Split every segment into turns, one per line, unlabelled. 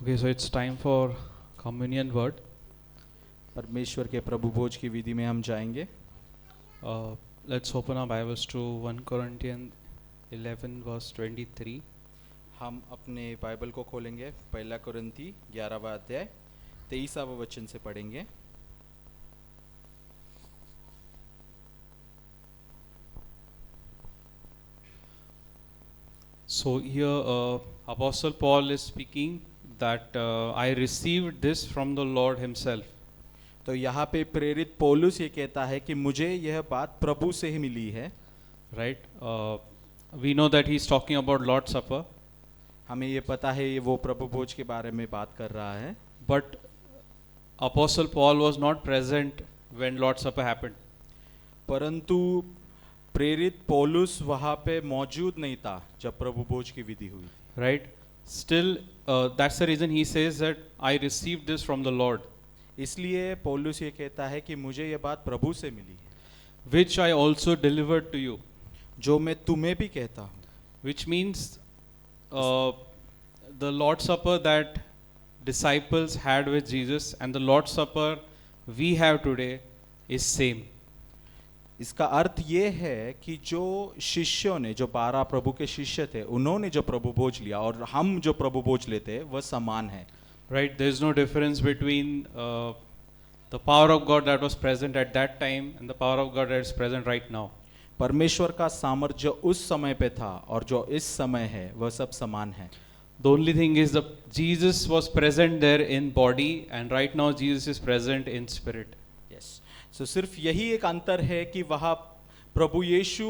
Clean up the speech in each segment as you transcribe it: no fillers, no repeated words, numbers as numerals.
Okay, so it's time for communion word.
परमेश्वर के प्रभु भोज की विधि में हम जाएंगे।
Uh, let's open our Bibles to 1 Corinthians 11 verse 23.
हम अपने बाइबल को खोलेंगे, पहला कुरिन्थी 11वां अध्याय 23वां वचन से पढ़ेंगे।
So here Apostle Paul is speaking that I received this from the Lord himself.
तो यहाँ पे प्रेरित पौलुस ये कहता है कि मुझे यह बात प्रभु से ही मिली है।
Right? We know that he's talking about Lord's Supper,
हमें ये पता है ये वो प्रभु भोज के बारे में बात कर रहा है।
but Apostle Paul was not present when Lord's Supper happened.
परंतु प्रेरित पौलुस वहाँ पे मौजूद नहीं था जब प्रभु भोज की विधि हुई।
Right? Still, that's the reason he says that I received this from the Lord,
इसलिए पौलुस ये कहता है कि मुझे ये बात प्रभु से मिली है,
which I also delivered to you.
जो मैं तुम्हें भी कहता हूँ।
Which means the Lord's Supper that disciples had with Jesus and the Lord's Supper we have today is same.
इसका अर्थ ये है कि जो शिष्यों ने, जो 12 प्रभु के शिष्य थे, उन्होंने जो प्रभु भोज लिया और हम जो प्रभु भोज लेते हैं वह समान है।
Right? There is no difference between the power of God that was present at that time and the power of God that is present right now.
परमेश्वर का सामर्थ्य जो उस समय पे था और जो इस समय है वह सब समान है।
The only thing is that Jesus was present there in body and right now Jesus is present in spirit.
Yes, so सिर्फ यही एक अंतर है कि वहाँ प्रभु यीशु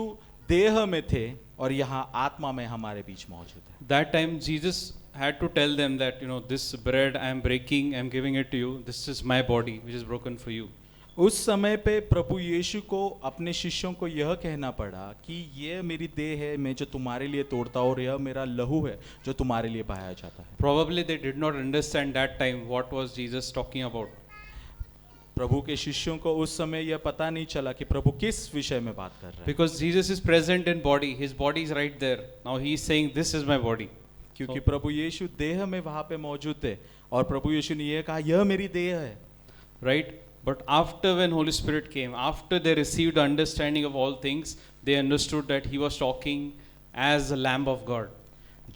देह में थे और यहाँ आत्मा में हमारे बीच मौजूद है।
That time Jesus had to tell them that, this bread I am breaking, I am giving it to you. This is my body which is broken for you.
उस समय पे प्रभु यीशु को अपने शिष्यों को यह कहना पड़ा कि ये मेरी देह है, मैं जो तुम्हारे लिए तोड़ता हूँ, और यह मेरा लहू है जो तुम्हारे लिए बहाया जाता है।
Probably they did not understand that time what was Jesus talking about.
प्रभु के शिष्यों को उस समय यह पता नहीं चला कि प्रभु किस विषय में बात कर रहे हैं,
Because Jesus is present in body. His body is right there. Now he is saying, this is my body.
क्योंकि प्रभु यीशु देह में वहां पे मौजूद थे और प्रभु यीशु ने यह कहा यह मेरी देह है।
Right? But after when Holy Spirit came, after they received understanding of all things, they understood that he was talking as the Lamb of God.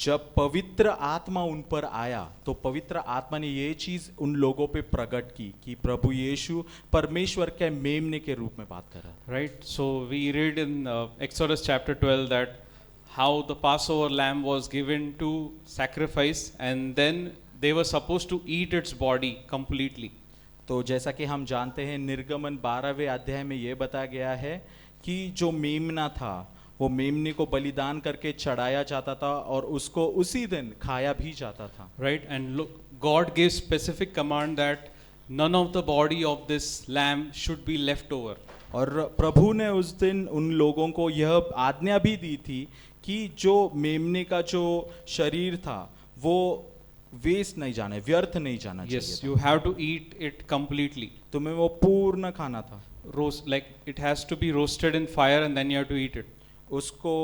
जब पवित्र आत्मा उन पर आया तो पवित्र आत्मा ने ये चीज उन लोगों पे प्रकट की कि प्रभु यीशु परमेश्वर के मेमने के रूप में बात कर रहा था।
Right? So we read in Exodus chapter 12 that how the Passover lamb was given to sacrifice and then they were supposed to eat its body completely.
तो जैसा कि हम जानते हैं निर्गमन 12वें अध्याय में ये बताया गया है कि जो मेमना था वो मेमने को बलिदान करके चढ़ाया जाता था और उसको उसी दिन खाया भी जाता था।
Right? And look, God gave specific command that none of the body of this lamb should be left over.
और प्रभु ने उस दिन उन लोगों को यह आज्ञा भी दी थी कि जो मेमने का जो शरीर था वो वेस्ट नहीं जाना, व्यर्थ नहीं जाना
Yes,
चाहिए
you have to eat it completely.
था। तुम्हें वो पूर्ण खाना था,
Roast, like it has to be roasted in fire and then you have to eat it.
उसको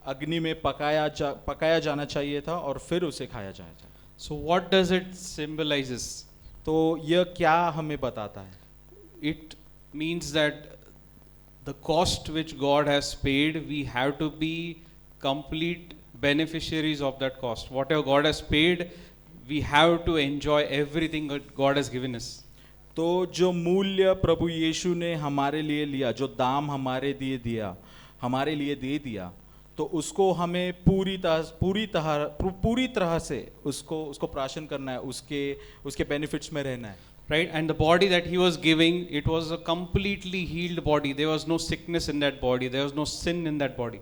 अग्नि में पकाया जाना चाहिए था और फिर उसे खाया जाएगा।
So what does it symbolizes?
तो यह क्या हमें बताता है?
It means that the cost which God has paid, we have to be complete beneficiaries of that cost. Whatever God has paid, we have to enjoy everything that God has given us.
तो जो मूल्य प्रभु यीशु ने हमारे लिए लिया, जो दाम हमारे लिए दे दिया, तो उसको हमें पूरी तरह से उसको प्राशन करना है, उसके बेनिफिट्स में रहना है।
Right? And the body that he was giving, it was a completely healed body. There was no sickness in that body. There was no sin in that body.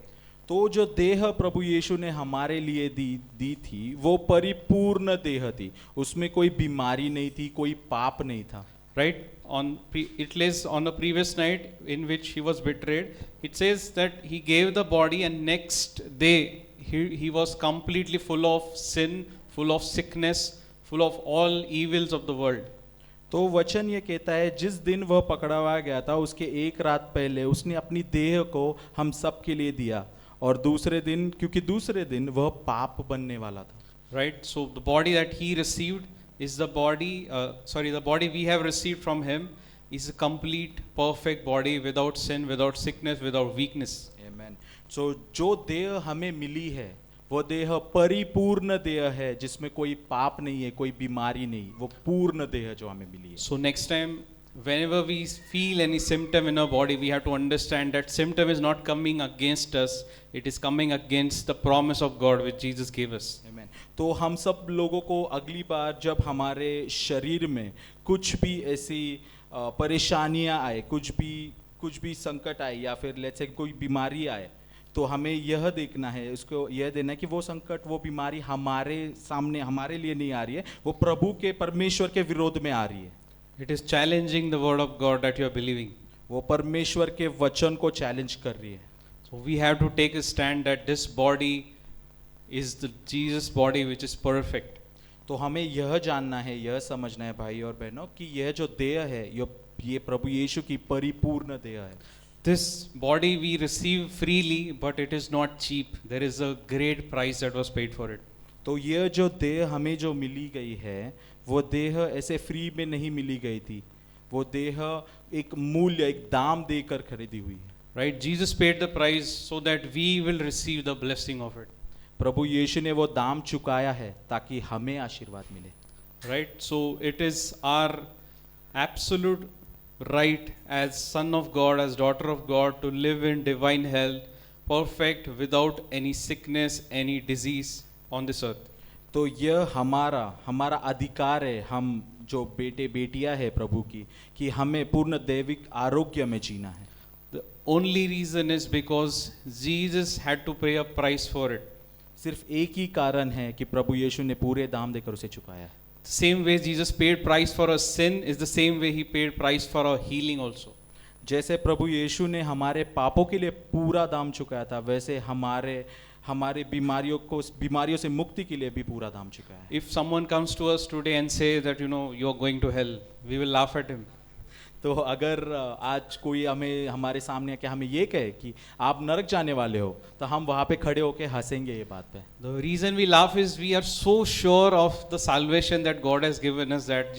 तो जो देह प्रभु यीशु ने हमारे लिए दी थी वो परिपूर्ण देह थी, उसमें कोई बीमारी नहीं थी, कोई पाप नहीं था।
Right? It lays on the previous night in which he was betrayed. It says that he gave the body and next day he was completely full of sin, full of sickness, full of all evils of the world.
तो वचन ये कहता है जिस दिन वह पकड़ाया गया था उसके एक रात पहले उसने अपनी देह को हम सब के लिए दिया और दूसरे दिन, क्योंकि दूसरे दिन वह पाप बनने वाला था।
Right? So the body that he received, is the body, the body we have received from Him is a complete, perfect body without sin, without sickness, without weakness.
Amen. So जो देह हमें मिली है वो देह परिपूर्ण देह है जिसमें कोई पाप नहीं है, कोई बीमारी नहीं, वो पूर्ण देह जो हमें मिली है.
So next time, whenever we feel any symptom in our body, we have to understand that symptom is not coming against us, it is coming against the promise of God which Jesus gave us.
Amen. तो हम सब लोगों को अगली बार जब हमारे शरीर में कुछ भी ऐसी परेशानियां आए, कुछ भी संकट आए या फिर लेट्स से कोई बीमारी आए, तो हमें यह देखना है, उसको यह देना है कि वो संकट, वो बीमारी हमारे सामने, हमारे लिए नहीं आ रही है, वो प्रभु के, परमेश्वर के विरोध में आ रही है.
It is challenging the word of God that you are believing.
वो परमेश्वर के वचन को चैलेंज कर रही है.
So we have to take a stand that this body is the Jesus body which is perfect.
तो हमें यह जानना है, यह समझना है भाई और बहनों कि यह जो देह है ये प्रभु यीशु की परिपूर्ण देह है.
This body we receive freely, but it is not cheap. There is a great price that was paid for it.
तो यह जो देह हमें जो मिली गई है वो देह ऐसे फ्री में नहीं मिली गई थी, वो देह एक मूल्य, एक दाम देकर खरीदी हुई है.
Right? Jesus paid the price so that we will receive the blessing of it.
प्रभु यीशु ने वो दाम चुकाया है ताकि हमें आशीर्वाद मिले.
Right? So it is our absolute right as son of God, as daughter of God, to live in divine health, perfect, without any sickness, any disease on this earth.
तो यह हमारा अधिकार है, हम जो बेटे बेटियां है प्रभु की, कि हमें पूर्ण दैविक आरोग्य में जीना है.
The only reason is because Jesus had to pay a price for it.
सिर्फ एक ही कारण है कि प्रभु यीशु ने पूरे दाम देकर उसे चुकाया है.
The same way Jesus paid price for our sin is the same way He paid price for our healing also.
जैसे प्रभु यीशु ने हमारे पापों के लिए पूरा दाम चुकाया था, वैसे हमारे बीमारियों से मुक्ति के लिए भी पूरा दाम चुकाया है.
If someone comes to us today and say that you are going to hell, we will laugh at him.
तो अगर आज कोई हमारे सामने आके हमें ये कहे कि आप नरक जाने वाले हो, तो हम वहाँ पे खड़े होके हंसेंगे ये बात पे.
The reason we laugh is we are so sure of the salvation that God has given us that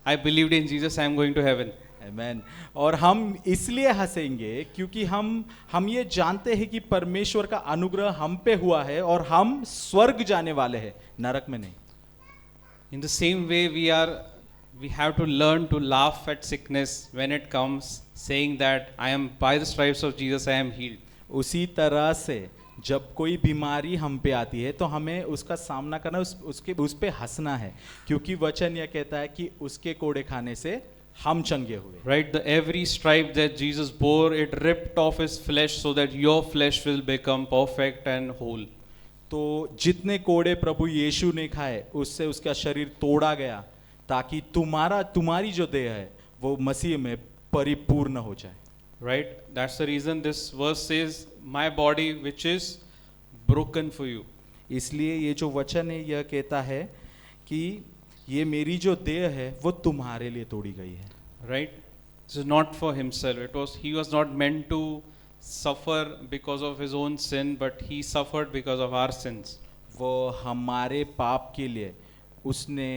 I believed in Jesus, I am going to heaven.
Amen. और हम इसलिए हंसेंगे क्योंकि हम ये जानते हैं कि परमेश्वर का अनुग्रह हम पे हुआ है और हम स्वर्ग जाने वाले हैं, नरक में नहीं.
In the same way we have to learn to laugh at sickness when it comes, saying that I am by the stripes of Jesus I am healed.
उसी तरह से जब कोई बीमारी हम पे आती है तो हमें उसका सामना करना, उस पे हंसना है, क्योंकि वचन यह कहता है कि उसके कोड़े खाने से हम चंगे हुए.
Right, the every stripe that Jesus bore, it ripped off His flesh so that your flesh will become perfect and whole.
तो जितने कोड़े प्रभु यीशु ने खाए उससे उसका शरीर तोड़ा गया ताकि तुम्हारी जो देह है वो मसीह में परिपूर्ण हो जाए.
Right, that's the reason this verse says, my body which is broken for you.
इसलिए ये जो वचन है यह कहता है कि ये मेरी जो देह है वो तुम्हारे लिए तोड़ी गई है.
Right, this is not for himself. He was not meant to suffer because of his own sin, but he suffered because of our sins.
वो हमारे पाप के लिए उसने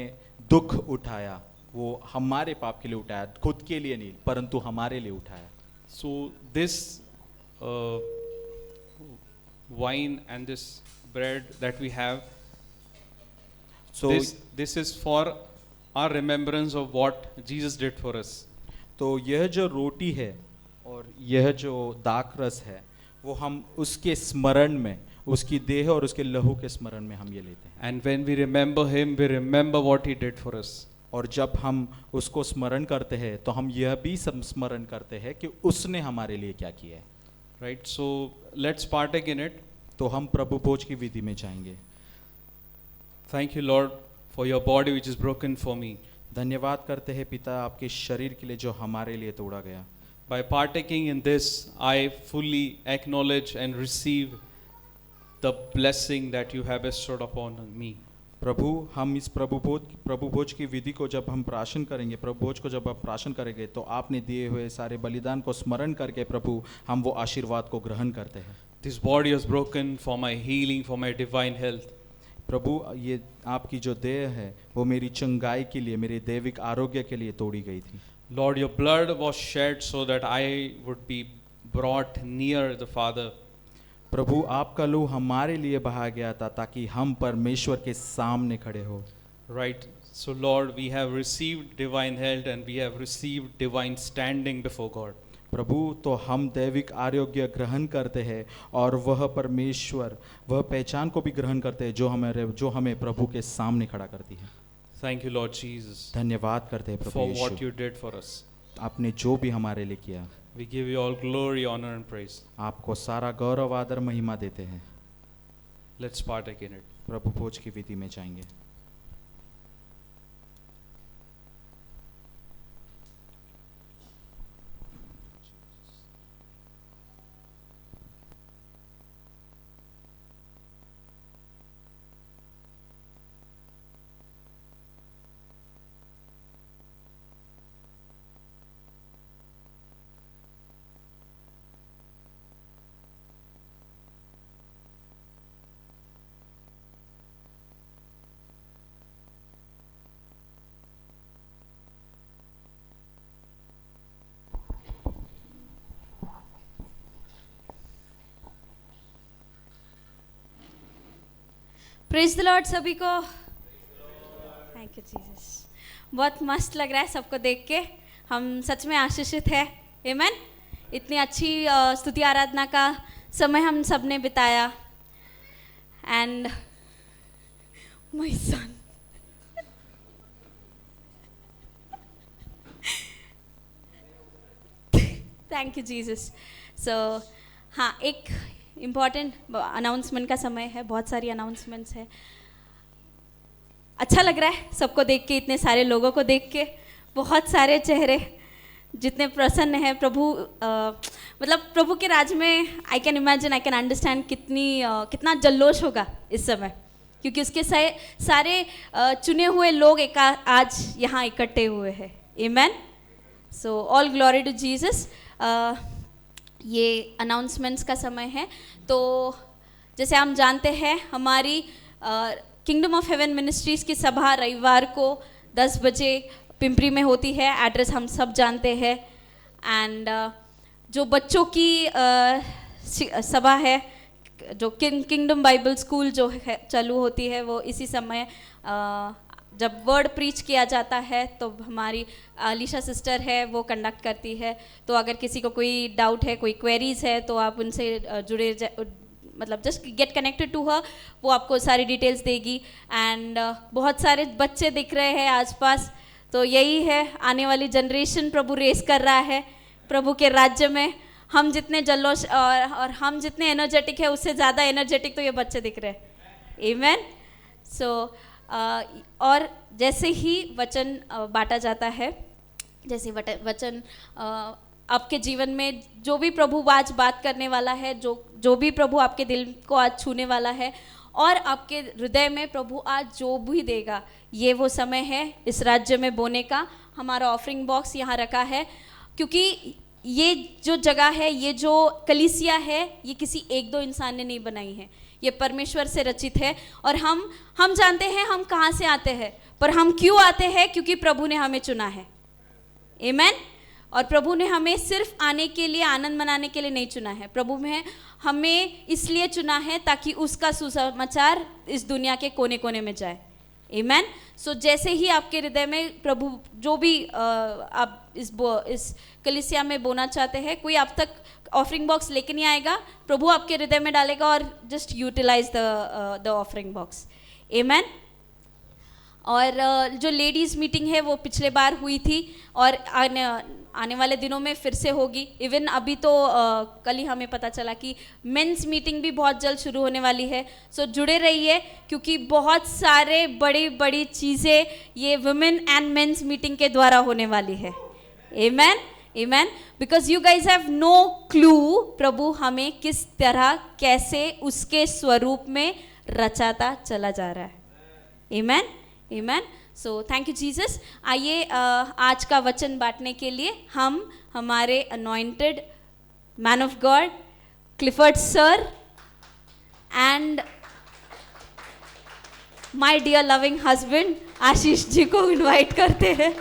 दुख उठाया, वो हमारे पाप के लिए उठाया, खुद के लिए नहीं परंतु हमारे लिए उठाया.
So this wine and this bread that we have,
so
this is for our remembrance of what Jesus did for us.
तो यह जो रोटी है और यह जो दाखरस है वो हम उसके स्मरण में, उसकी देह और उसके लहू के स्मरण में हम ये लेते हैं.
And when we remember him, we remember what he did for us.
और जब हम उसको स्मरण करते हैं तो हम यह भी स्मरण करते हैं कि उसने हमारे लिए क्या किया है.
Right, so let's partake in it.
तो हम प्रभु भोज की विधि में जाएंगे.
Thank you, Lord, for your body which is broken for me.
धन्यवाद करते हैं पिता आपके शरीर के लिए जो हमारे लिए तोड़ा गया.
By partaking in this, I fully acknowledge and receive the blessing that you have bestowed upon me.
प्रभु हम इस प्रभु भोज की विधि को जब हम प्राशन करेंगे, प्रभु भोज को जब आप प्राशन करेंगे तो आपने दिए हुए सारे बलिदान को स्मरण करके प्रभु हम वो आशीर्वाद को ग्रहण करते हैं.
This body was broken for my healing, for my divine health.
प्रभु ये आपकी जो देह है वो मेरी चंगाई के लिए, मेरे दैविक आरोग्य के लिए तोड़ी गई थी।
Lord, your blood was shed so that I would be brought near the Father.
प्रभु आपका लहू हमारे लिए बहा गया था ताकि हम परमेश्वर के सामने खड़े हो।
Right. So Lord, we have received divine health and we have received divine standing before God.
प्रभु तो हम दैविक आरोग्य ग्रहण करते हैं और वह परमेश्वर, वह पहचान को भी ग्रहण करते हैं जो हमें प्रभु के सामने खड़ा करती है।
Thank you, Lord Jesus,
धन्यवाद करते हैं प्रभु
for what
Yeshu,
you did for us.
आपने जो भी हमारे लिए किया।
We give you all glory, honor and praise.
आपको सारा गौरव आदर महिमा देते हैं।
Let's partake in it.
प्रभु भोज की विधि में जाएंगे।
प्रेज द लॉर्ड सभी को। Thank you Jesus. बहुत मस्त लग रहा है सबको देख के, हम सच में आशीषित है। आमीन। इतनी अच्छी स्तुति आराधना का समय हम सब ने बिताया। And my son, thank you Jesus. So हाँ, एक इम्पॉर्टेंट अनाउंसमेंट का समय है, बहुत सारी अनाउंसमेंट्स है। अच्छा लग रहा है सबको देख के, इतने सारे लोगों को देख के, बहुत सारे चेहरे जितने प्रसन्न हैं। प्रभु मतलब प्रभु के राज में I can imagine, I can understand कितना जल्लोष होगा इस समय, क्योंकि उसके सारे चुने हुए लोग आज यहाँ इकट्ठे हुए हैं। Amen. So all glory to Jesus. ये अनाउंसमेंट्स का समय है। तो जैसे हम जानते हैं, हमारी किंगडम ऑफ हेवन मिनिस्ट्रीज़ की सभा रविवार को 10 बजे पिंपरी में होती है। एड्रेस हम सब जानते हैं। एंड जो बच्चों की सभा है, जो किंगडम बाइबल स्कूल जो है चालू होती है, वो इसी समय जब वर्ड प्रीच किया जाता है तो हमारी अलीशा सिस्टर है वो कंडक्ट करती है। तो अगर किसी को कोई डाउट है, कोई क्वेरीज है, तो आप उनसे मतलब just get connected to her, वो आपको सारी डिटेल्स देगी। एंड बहुत सारे बच्चे दिख रहे हैं आसपास, तो यही है आने वाली जनरेशन प्रभु रेस कर रहा है प्रभु के राज्य में। हम जितने जल्लोष और हम जितने एनर्जेटिक है, उससे ज़्यादा एनर्जेटिक तो ये बच्चे दिख रहे हैं। आमेन। सो और जैसे ही वचन बांटा जाता है, जैसे वचन आपके जीवन में जो भी प्रभु आज बात करने वाला है, जो भी प्रभु आपके दिल को आज छूने वाला है, और आपके हृदय में प्रभु आज जो भी देगा, ये वो समय है इस राज्य में बोने का। हमारा ऑफरिंग बॉक्स यहाँ रखा है, क्योंकि ये जो जगह है, ये जो कलीसिया है, ये किसी एक दो इंसान ने नहीं बनाई है, ये परमेश्वर से रचित है। और हम जानते हैं हम कहाँ से आते हैं, पर हम क्यों आते हैं? क्योंकि प्रभु ने हमें चुना है। आमेन। और प्रभु ने हमें सिर्फ आने के लिए, आनंद मनाने के लिए नहीं चुना है। प्रभु ने हमें इसलिए चुना है ताकि उसका सुसमाचार इस दुनिया के कोने कोने में जाए। आमेन। सो जैसे ही आपके हृदय में प्रभु जो भी आप इस कलीसिया में बोना चाहते हैं, कोई आप तक ऑफरिंग बॉक्स लेके नहीं आएगा, प्रभु आपके हृदय में डालेगा और just utilise the offering box. Amen. और जो लेडीज़ मीटिंग है वो पिछले बार हुई थी और आने वाले दिनों में फिर से होगी। इवन अभी तो कल ही हमें पता चला कि मेंस मीटिंग भी बहुत जल्द शुरू होने वाली है। सो जुड़े रहिए, क्योंकि बहुत सारे बड़ी चीज़ें ये वुमेन एंड मेंस मीटिंग के द्वारा होने वाली है। Amen. Amen. Because you guys have no clue प्रभु हमें किस तरह, कैसे उसके स्वरूप में रचाता चला जा रहा है। Amen. Amen. So thank you Jesus. आइए आज का वचन बांटने के लिए हम हमारे anointed man of God Clifford sir and my dear loving husband Ashish ji को इनवाइट करते हैं।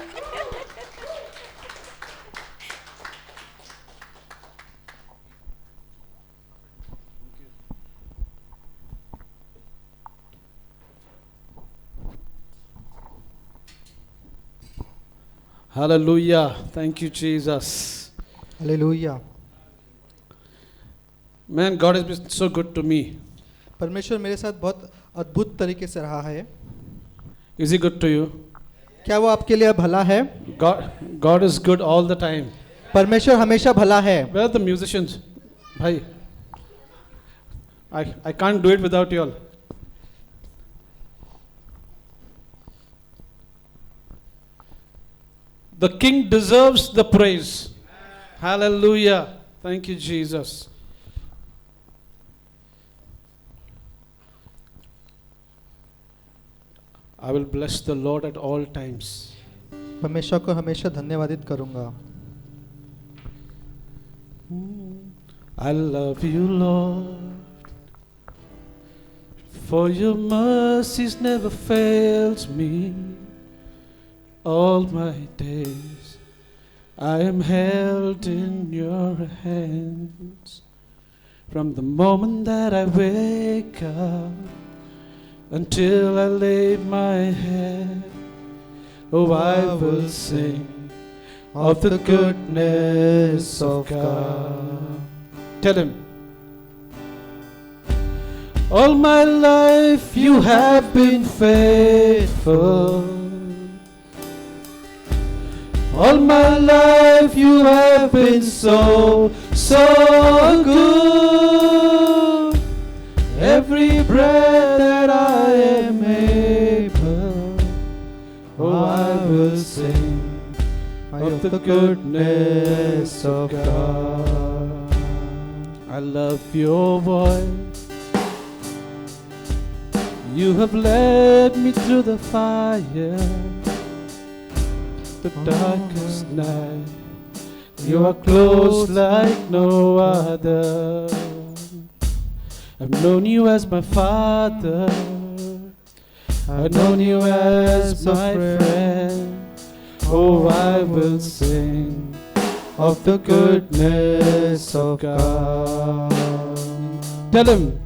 Hallelujah. Thank you, Jesus.
Hallelujah.
Man, God has been so good to me.
परमेश्वर मेरे साथ बहुत अद्भुत तरीके से रहा है।
Is He good to you?
क्या वो आपके लिए भला है?
God is good all the time.
परमेश्वर हमेशा भला है।
Where are the musicians? Bhai, I can't do it without you all. The King deserves the praise. Hallelujah. Thank you, Jesus. I will bless the Lord at all times.
परमेश्वर को हमेशा धन्यवादित करूंगा।
I love you, Lord, for your mercies never fails me. All my days I am held in your hands. From the moment that I wake up until I lay my head, oh, I will sing of the goodness of God. Tell him. All my life you have been faithful. All my life you have been so, so good. Every breath that I am able, oh, I will sing of the goodness of God. I love your voice. You have led me through the fire, the darkest night. You are close like no other. I've known you as my father. I've known you as my friend. Oh, I will sing of the goodness of God. Tell him.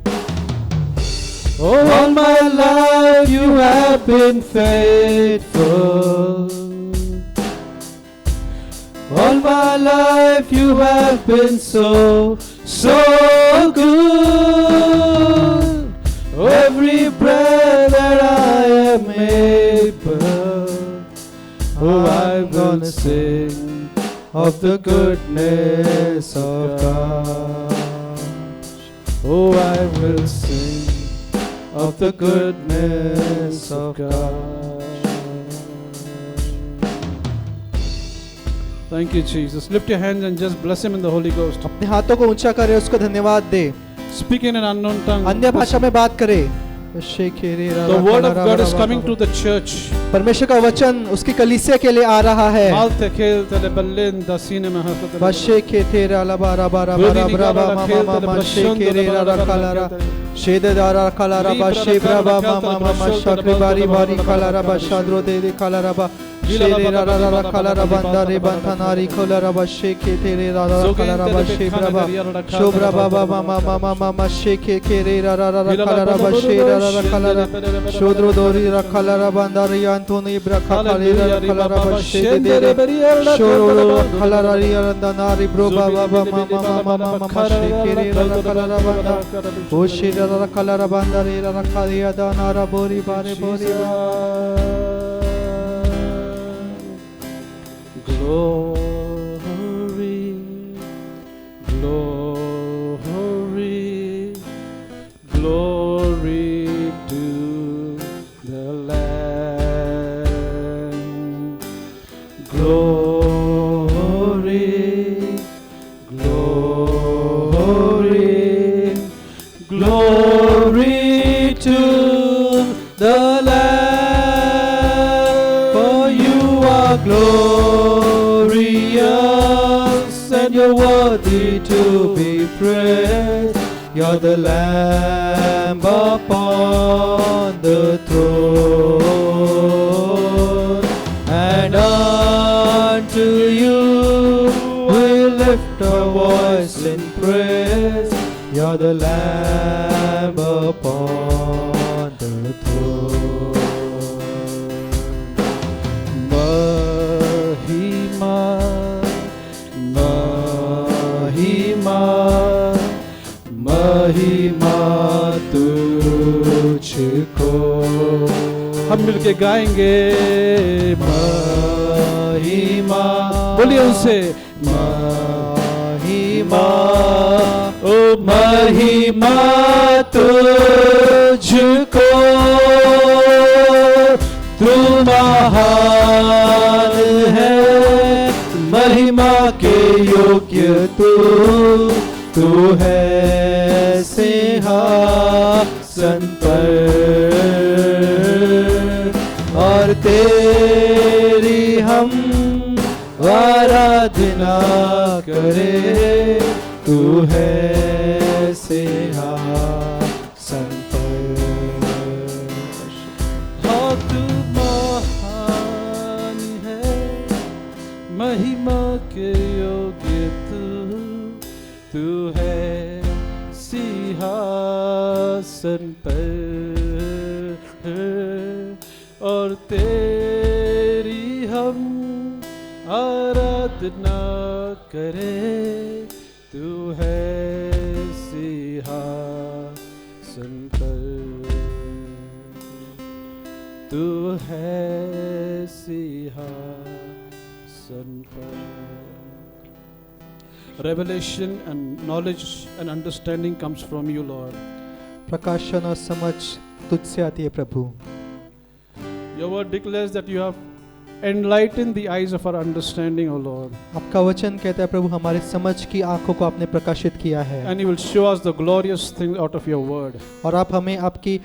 Oh, all my life you have been faithful. All my life you have been so, so good. Oh, every breath that I am able, oh, I'm gonna sing of the goodness of God. Oh, I will sing of the goodness of God. Thank you, Jesus. Lift your hands and just bless him in the Holy Ghost.
अपने हाथों को ऊंचा करें, उसको धन्यवाद दे।
Speak in an unknown tongue.
अन्य भाषा में बात करें।
The word of God is coming to the church.
परमेश्वर का वचन उसकी कलीसिया के लिए आ रहा है। बशे के तेरा लबारा बारा बारा ब्राबा मामा मामा शे के रेरा रखालारा शेदे दारा रखालारा बशे ब्राबा मामा मामा शक्र बारी बारी खालारा बशाद्रो दे दे खालारा बा शेरे रा रा रा रखालारा बंदारे बंथनारी खोलारा बशे के तेरे रा रा रखालारा बशे ब्राबा शोब्रा बाबा मामा मामा मामा शे के रेरा रा रा रखालारा बशे रा रा रखालारा शोद्रो दोरी रखालारा बंदारे Antoni braka kalira kalara bashede dere shoro kalara rianda nari broba baba mama mama mama shekere kalara banda oshira kalara banda rira kalia danara bori bare bori glory glory glory to the Lamb. Glory, glory, glory to the Lamb. For you are glorious and you're worthy to be praised. You're the Lamb upon the throne, and unto you we lift our voice in praise. You're the Lamb upon the throne. Mahima, Mahima, महिमा तुझको.
हम मिलके गाएंगे
महिमा,
बोलिए उनसे
महिमा, ओ महिमा तुझको. तू महान है, महिमा के योग्य तू है सिंहासन पर, और तेरी हम आराधना करें. तू है सिंहासन पर.
हाँ तू महान है, महिमा के योग्य तू है सिंहासन पर, और तेरी हम आराधना करें. तू है सिंहासन पर, तू है सिंहासन पर. Revelation and knowledge and understanding comes from you, Lord.
प्रकाशन और समझ तुझसे आती है प्रभु.
Your word declares that you have enlightened the eyes of our understanding, O Lord.
आपका वचन कहता है प्रभु हमारे समझ की आंखों को आपने प्रकाशित किया है,
And you will show us the glorious things out of your word.
और आप हमें आपके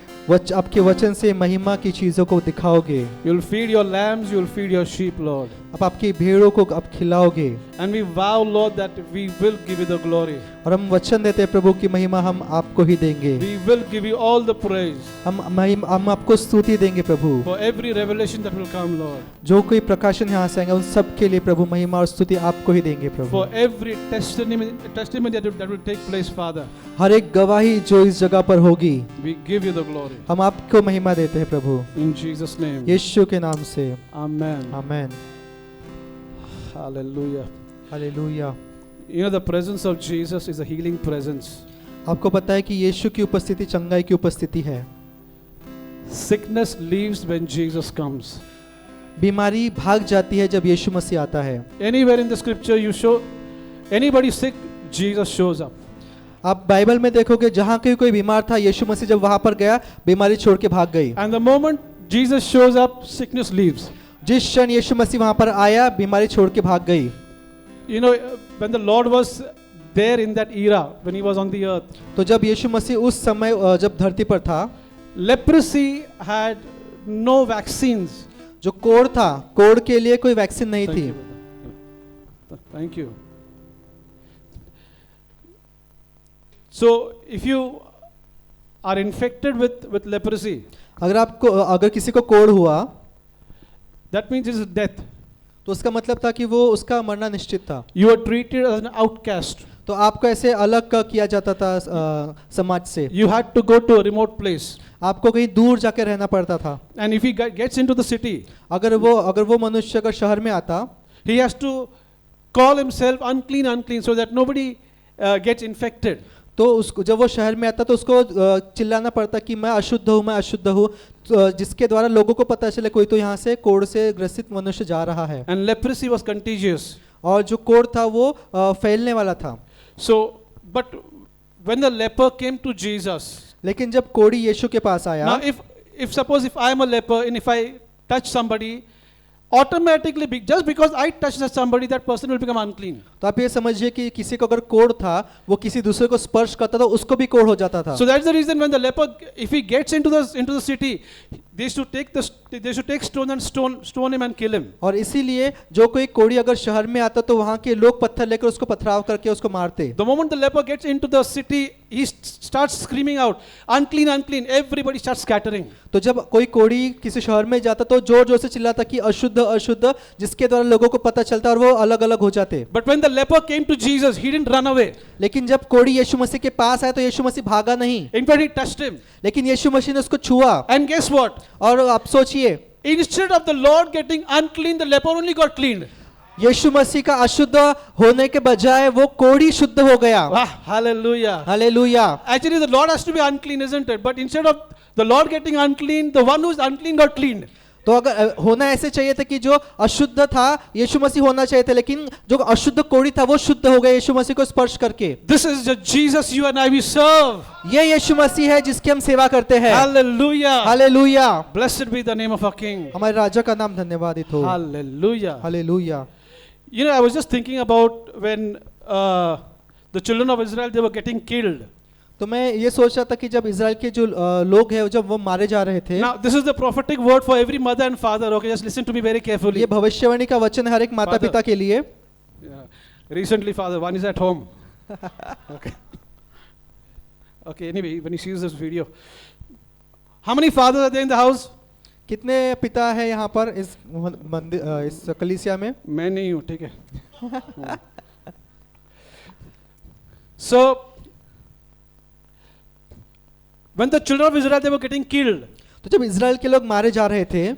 वचन से महिमा की चीजों को दिखाओगे.
You will feed your lambs, you will feed your sheep, Lord.
आप आपकी भेड़ों को आप खिलाओगे,
And we vow, Lord, that we will give you the glory.
और हम वचन देते हैं प्रभु की महिमा हम आपको ही देंगे.
We will give you all the praise
हम आपको स्तुति देंगे प्रभु.
for every revelation that will come, Lord.
जो कोई प्रकाशन यहाँ से आएंगे उन सब के लिए प्रभु महिमा और स्तुति आपको ही देंगे प्रभु.
For every testimony that will take place, Father.
हर एक गवाही जो इस जगह पर होगी
We give you the glory.
हम आपको महिमा देते हैं प्रभु,
In Jesus' name.
यीशु के नाम से.
Amen.
Amen.
Hallelujah.
Hallelujah.
You know, the presence of Jesus is a healing presence.
आपको पता है कि यीशु की उपस्थिति चंगाई की उपस्थिति है.
Sickness leaves when Jesus comes.
बीमारी भाग जाती है जब यीशु मसीह आता है.
Anywhere in the scripture you show anybody sick, Jesus shows up.
आप बाइबल में देखोगे जहाँ कोई बीमार था, यीशु मसीह जब वहां पर गया बीमारी छोड़ के भाग गई.
And the moment Jesus shows up, sickness leaves.
जिस क्षण यीशु मसीह वहां पर आया बीमारी छोड़ के भाग गई.
You know, when the Lord was there in that era, when he was on the earth,
तो जब यीशु मसीह उस समय जब धरती पर था,
leprosy had no vaccines.
जो कोढ़ था, कोढ़ के लिए कोई वैक्सीन नहीं थी.
Thank you. So if you are infected with leprosy,
अगर किसी को कोढ़ हुआ,
that means it is death.
तो उसका मतलब था कि वो उसका मरना निश्चित था.
You are treated as an outcast.
तो आपको ऐसे अलग किया जाता था समाज से.
You had to go to a remote place.
आपको कहीं दूर जाके रहना पड़ता था.
And if he gets into the city,
अगर वो मनुष्य अगर शहर में आता,
he has to call himself unclean, so that nobody gets infected.
तो उसको जब वो शहर में आता तो उसको चिल्लाना पड़ता कि मैं अशुद्ध हूँ, तो जिसके द्वारा लोगों को पता चले कोई तो यहाँ से कोढ़ से ग्रसित मनुष्य जा रहा है.
And leprosy was contagious.
और जो कोढ़ था वो फैलने वाला था.
So, but when the leper came to Jesus,
लेकिन जब कोढ़ी यीशु के पास आया,
now if suppose if I am a leper and if I touch somebody, automatically, just because I touch somebody, that person will become unclean.
तो आप ये समझिए कि किसी को अगर कोढ़ था, वो किसी दूसरे को स्पर्श करता था, उसको भी कोढ़ हो जाता था.
So that's the reason when the leper, if he gets into the city, they should take stone and stone him and kill him.
और इसीलिए जो कोई कोढ़ी अगर शहर में आता तो वहाँ के लोग पत्थर लेकर उसको पथराव करके उसको मारते.
The moment the leper gets into the city, he starts screaming out, unclean, unclean. Everybody starts scattering.
तो जब कोई कोढ़ी किसी शहर में जाता तो जोर जोर से चिल्लाता कि अशुद्ध अशुद्ध, जिसके द्वारा लोगों को पता चलता और वो अलग अलग हो जाते.
But when the leper came to Jesus, he didn't run away.
लेकिन जब कोढ़ी यीशु मसीह के पास आया तो यीशु मसीह भागा नहीं,
In fact, he touched him.
लेकिन यीशु मसीह ने उसको छुआ.
And guess what?
और आप सोचिए,
Instead of the Lord getting unclean, the leper only got cleaned.
यीशु मसीह का अशुद्ध होने के बजाय वो कोढ़ी शुद्ध हो गया.
Wow, hallelujah.
Hallelujah.
Actually, the Lord has to be unclean, isn't it? But instead of the Lord getting unclean, the one who is unclean got cleaned.
तो अगर होना ऐसे चाहिए था कि जो अशुद्ध था यीशु मसीह होना चाहिए था, लेकिन जो अशुद्ध कोढ़ी था वो शुद्ध हो गया यीशु मसीह को स्पर्श करके.
This is the Jesus you and I we serve.
ये यीशु मसीह है जिसकी हम सेवा करते हैं.
Hallelujah.
Hallelujah.
Blessed be the name of our King.
हमारे राजा का नाम धन्यवादित हो.
Hallelujah.
Hallelujah.
You know, I was just thinking about when the children of Israel, they were getting killed.
तो मैं ये सोच रहा था कि जब इजराइल के जो लोग हैं जब वो मारे जा रहे थे.
Now, this is the prophetic word for every mother and father. Okay, just listen to me very carefully.
ये भविष्यवाणी का वचन है हर एक माता पिता के लिए.
Yeah. Recently, father, one is at home. Okay. Okay, anyway, when he sees this video. How many fathers are there in the house?
कितने पिता है यहाँ पर इस मंदिर इस कलीसिया में?
मैं नहीं हूँ, ठीक है. So, when the children of Israel, they were getting killed.
तो जब इजराइल के लोग मारे जा रहे थे,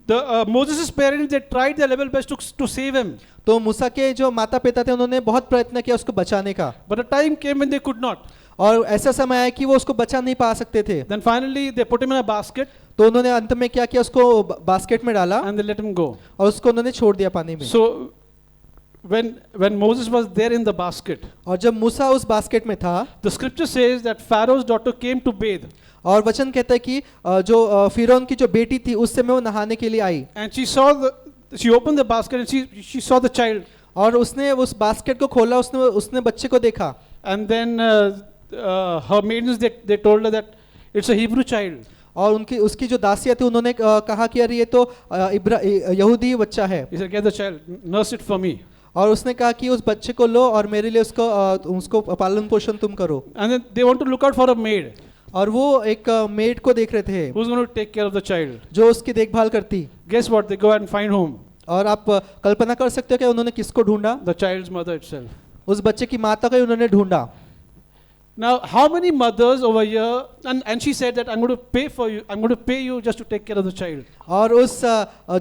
The Moses' parents, they tried their level best to save him.
तो मूसा के जो माता पिता थे उन्होंने बहुत प्रयत्न किया उसको बचाने का.
But a time came when they could not.
और ऐसा समय आया कि वो उसको बचा नहीं पा सकते थे.
Then finally, they put him in a basket
तो उन्होंने अंत में क्या किया, उसको बास्केट में डाला
and they let him go.
और उसको उन्होंने छोड़ दिया पानी में.
So, when Moses was there in the basket,
और जब मूसा उस बास्केट में था,
the scripture says that Pharaoh's daughter came to bathe.
और वचन कहता है कि जो फिरौन की जो बेटी थी उस समय वो नहाने के लिए आई.
And she opened the basket and she saw the child.
और उसने उस बास्केट को खोला, उसने बच्चे को देखा.
And then her maidens, they told her that it's a Hebrew child.
और उसकी जो दासियां थी उन्होंने कहा कि अरे ये तो यहूदी बच्चा है.
He said, get the child, nurse it for me.
और उसने कहा कि उस बच्चे को लो और मेरे लिए उसको पालन पोषण तुम करो.
And then they want to look out for a maid.
और वो एक मेड को देख रहे थे
Who's going to take care of the child?
जो उसकी देखभाल करती.
Guess what? They go and find whom?
और आप कल्पना कर सकते हो कि उन्होंने किसको ढूंढा?
The child's mother itself.
उस बच्चे की माता को ही उन्होंने ढूंढा.
Now, how many mothers over here? And she said that I'm going to pay for you. I'm going to pay you just to take care of the child.
और उस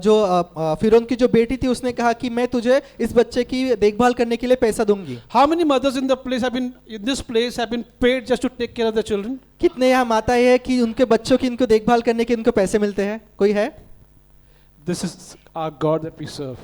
जो फिरौन की जो बेटी थी उसने कहा कि मैं तुझे इस बच्चे की देखभाल करने के लिए पैसा दूंगी.
How many mothers in this place have been paid just to take care of the children?
कितने यहाँ माताएं हैं कि उनके बच्चों की इनको देखभाल करने के इनको पैसे मिलते हैं? कोई है?
This is our God that we serve.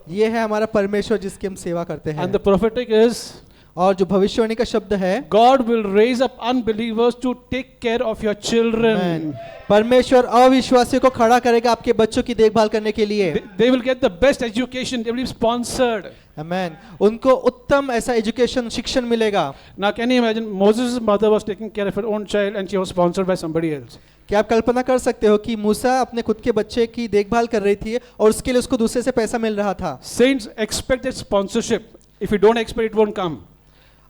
ये है हमारा परमेश्वर जिसकी हम सेवा करते हैं.
And the prophetic is,
और जो भविष्यवाणी का शब्द है,
God will raise up unbelievers to take care of your children.
परमेश्वर अविश्वासियों को खड़ा करेगा आपके बच्चों की देखभाल करने के लिए.
They will get the best education. They will be sponsored.
Amen. उनको उत्तम ऐसा एजुकेशन शिक्षण मिलेगा.
Now, can you imagine? Moses' mother was taking care of her own child, and she was sponsored by somebody else.
क्या आप कल्पना कर सकते हो कि मूसा अपने खुद के बच्चे की देखभाल कर रही थी और उसके लिए उसको दूसरे से पैसा मिल रहा था.
Saints, expect that sponsorship. If you don't expect, it won't come.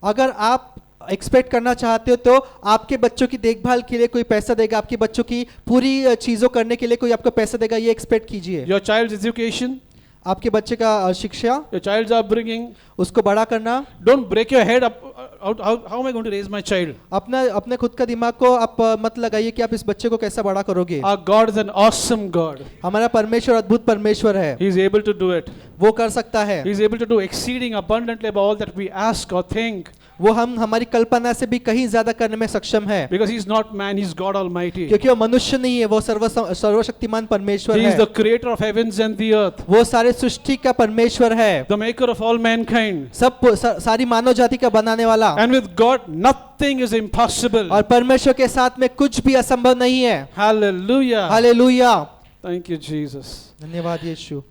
अगर आप एक्सपेक्ट करना चाहते हो तो आपके बच्चों की देखभाल के लिए कोई पैसा देगा, आपके बच्चों की पूरी चीजों करने के लिए कोई आपको पैसा देगा, ये एक्सपेक्ट कीजिए.
Your child's education,
आपके बच्चे का शिक्षा,
your child's upbringing,
उसको बड़ा करना.
don't break your head up. How am I going to raise my child?
अपने खुद का दिमाग को आप मत लगाइए कि आप इस बच्चे को कैसा बड़ा करोगे.
Our God is an awesome God.
हमारा परमेश्वर अद्भुत परमेश्वर है.
He is able to do it.
वो कर सकता है.
He is able to do exceeding abundantly above all that we ask or think.
वो हमारी कल्पना से भी कहीं ज्यादा करने में सक्षम है.
Because he is not man, he is God Almighty.
क्योंकि वो मनुष्य नहीं है, वो सर्वशक्तिमान परमेश्वर
He
है.
is the creator of heavens and the earth.
वो सारे सृष्टि का परमेश्वर है.
The maker of all mankind.
सारी मानव जाति का बनाने वाला.
And with God, nothing is impossible.
और परमेश्वर के साथ में कुछ भी असंभव नहीं है.
Hallelujah.
Hallelujah.
Thank you, Jesus.
धन्यवाद यीशु.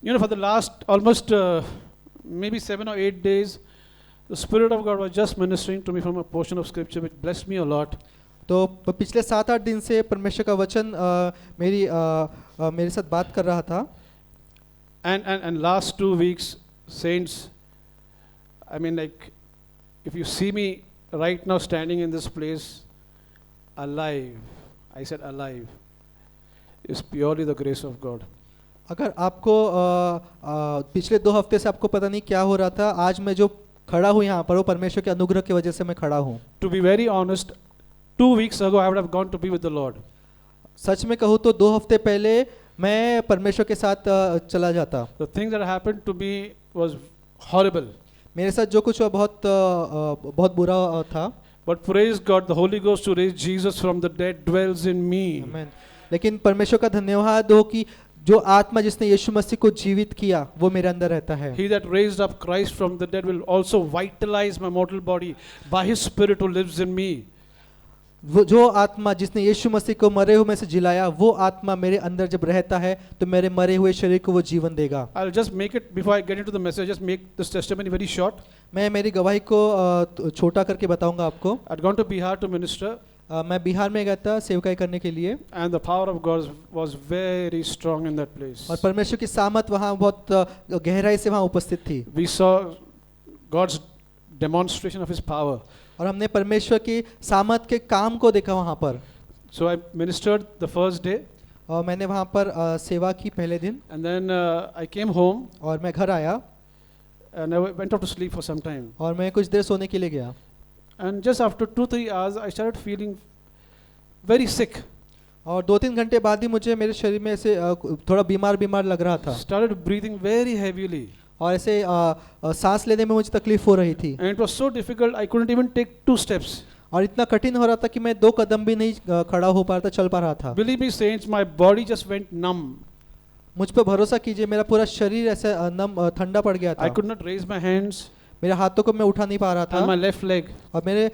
You know, for the last almost maybe 7 or 8 days, the Spirit of God was just ministering to me from a portion of Scripture which blessed me a lot.
तो पिछले 7-8 दिन से परमेश्वर का वचन मेरे साथ बात कर रहा था.
And last 2 weeks, saints, I mean, like, if you see me right now standing in this place, alive, I said alive, is purely the grace of God.
अगर आपको पिछले 2 हफ्ते से आपको पता नहीं क्या हो रहा था, आज मैं जो खड़ा हूँ यहाँ पर वो परमेश्वर के अनुग्रह की वजह से मैं खड़ा हूँ.
To be very honest, 2 weeks ago I would have gone to be with the Lord.
सच में कहूँ तो 2 हफ्ते पहले मैं परमेश्वर के साथ चला जाता.
The thing that happened to me was horrible.
मेरे साथ जो कुछ हुआ बहुत बुरा था.
But praise God, the Holy Ghost who raised Jesus from the dead dwells in me.
Amen. लेकिन परमेश्वर का धन्यवाद हो कि जो आत्मा जिसने यीशु मसीह को जीवित किया वो मेरे अंदर रहता है.
He that raised up Christ from the dead will also vitalize my mortal body by His Spirit who lives in me.
वो जो आत्मा जिसने यीशु मसीह को मरे हुए में से जिलाया वो आत्मा मेरे अंदर जब रहता है तो मेरे मरे हुए शरीर को वो जीवन देगा.
I'll just make it, before I get into the message, just make this testimony very short.
मैं मेरी गवाही को छोटा करके बताऊंगा आपको.
I'd gone to Bihar to minister.
मैं बिहार में गया था सेवकाई करने के लिए.
And the power of God was very strong in that place.
और परमेश्वर की सामर्थ वहाँ बहुत गहराई से वहाँ उपस्थित थी.
We saw God's demonstration of His power.
और हमने परमेश्वर की सामर्थ के काम को देखा वहाँ पर.
So I ministered the first day.
और मैंने वहाँ पर सेवा की पहले दिन.
And then I came home.
और मैं घर आया.
And I went off to sleep for some time.
और मैं कुछ देर सोने के लिए गया.
And just after 2-3 hours, I started feeling very sick.
और 2-3 घंटे बाद ही मुझे मेरे शरीर में ऐसे थोड़ा बीमार लग रहा था.
Started breathing very heavily.
और ऐसे सांस लेने में मुझे तकलीफ हो रही थी.
And it was so difficult, I couldn't even take 2 steps.
और इतना कठिन हो रहा था कि मैं 2 कदम भी नहीं खड़ा हो पा रहा था, चल पा रहा था.
Believe me, saints, my body just went numb.
मुझ पर भरोसा कीजिए, मेरा पूरा शरीर ऐसे ठंडा पड़ गया था.
I could not raise my hands.
मेरे हाथों को मैं उठा नहीं पा रहा था.
And my left leg.
और मेरे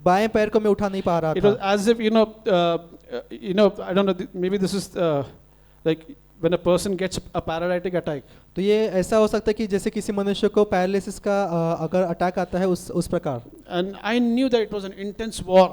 बाएं पैर को मैं उठा नहीं पा रहा
It
था.
was as if, I don't know, maybe this is like when a person gets a paralytic attack.
तो ये ऐसा हो सकता है कि जैसे किसी मनुष्य को पैरालिसिस का अगर अटैक आता है उस प्रकार.
And I knew that it was an intense war.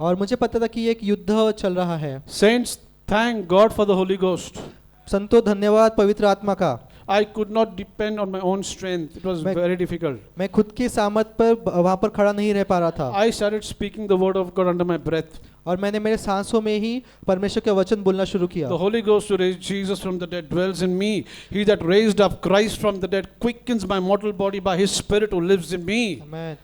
और मुझे पता था कि ये एक युद्ध चल रहा है.
Saints, thank God for the Holy Ghost.
संतो धन्यवाद पवित्र आत्मा का.
I could not depend on my own strength. It was very difficult.
मैं खुद की सामर्थ पर वहाँ पर खड़ा नहीं रह पा रहा था.
I started speaking the word of God under my breath.
और मैंने मेरे सांसों में ही परमेश्वर के वचन बोलना शुरू किया.
The Holy Ghost who raised Jesus from the dead dwells in me. He that raised up Christ from the dead quickens my mortal body by His Spirit who lives in me.
Amen.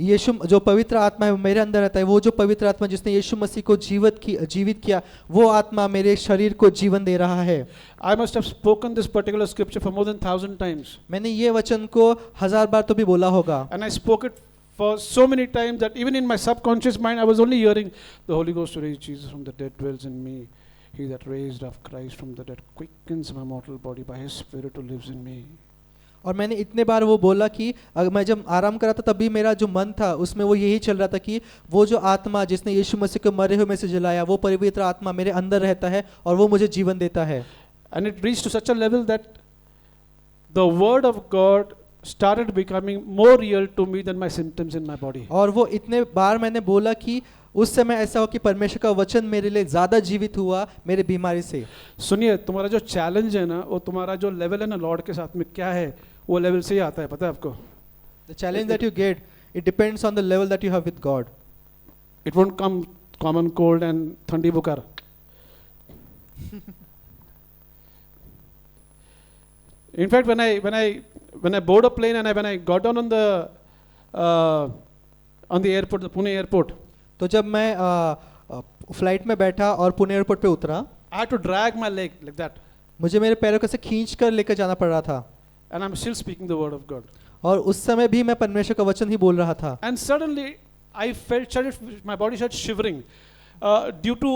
यीशु जो पवित्र आत्मा है वो मेरे अंदर रहता है. वो जो पवित्र आत्मा जिसने यीशु मसीह को जीवित किया वो आत्मा मेरे शरीर को जीवन दे रहा है.
I must have spoken this particular scripture for more than 1,000 times.
मैंने ये वचन को 1000 बार तो भी बोला होगा.
And I spoke it for so many times that even in my subconscious mind I was only hearing the Holy Ghost who raised Jesus from the dead dwells in me. He that raised up Christ from the dead quickens my mortal body by His Spirit who lives in me.
और मैंने इतने बार वो बोला कि मैं जब आराम कर रहा था तभी मेरा जो मन था उसमें वो यही चल रहा था कि वो जो आत्मा जिसने यीशु मसीह को मरे हुए में से जलाया वो पवित्र आत्मा मेरे अंदर रहता है और वो मुझे जीवन देता है.
And it reached to such a level that the word of God started becoming more real to me than my symptoms in my body.
और वो इतने बार मैंने बोला कि उस समय ऐसा हो कि परमेश्वर का वचन मेरे लिए ज्यादा जीवित हुआ मेरे बीमारी से.
सुनिए, तुम्हारा जो चैलेंज है ना वो तुम्हारा जो लेवल है ना लॉर्ड के साथ में क्या है वो लेवल से ही आता है, पता है आपको.
The challenge that you get, it depends on the level that you have with God.
It won't come common cold and thandi bukar. In fact, when I board a plane and when I got down on the airport, the Pune airport.
तो जब मैं flight में बैठा और Pune airport पे उतरा,
I had to drag my leg like that.
मुझे मेरे पैरों को से खींच कर लेकर जाना पड़ रहा था.
And I'm still speaking the word of God.
और उस समय भी मैं परमेश्वर का वचन ही बोल रहा था.
And suddenly I my body started shivering due to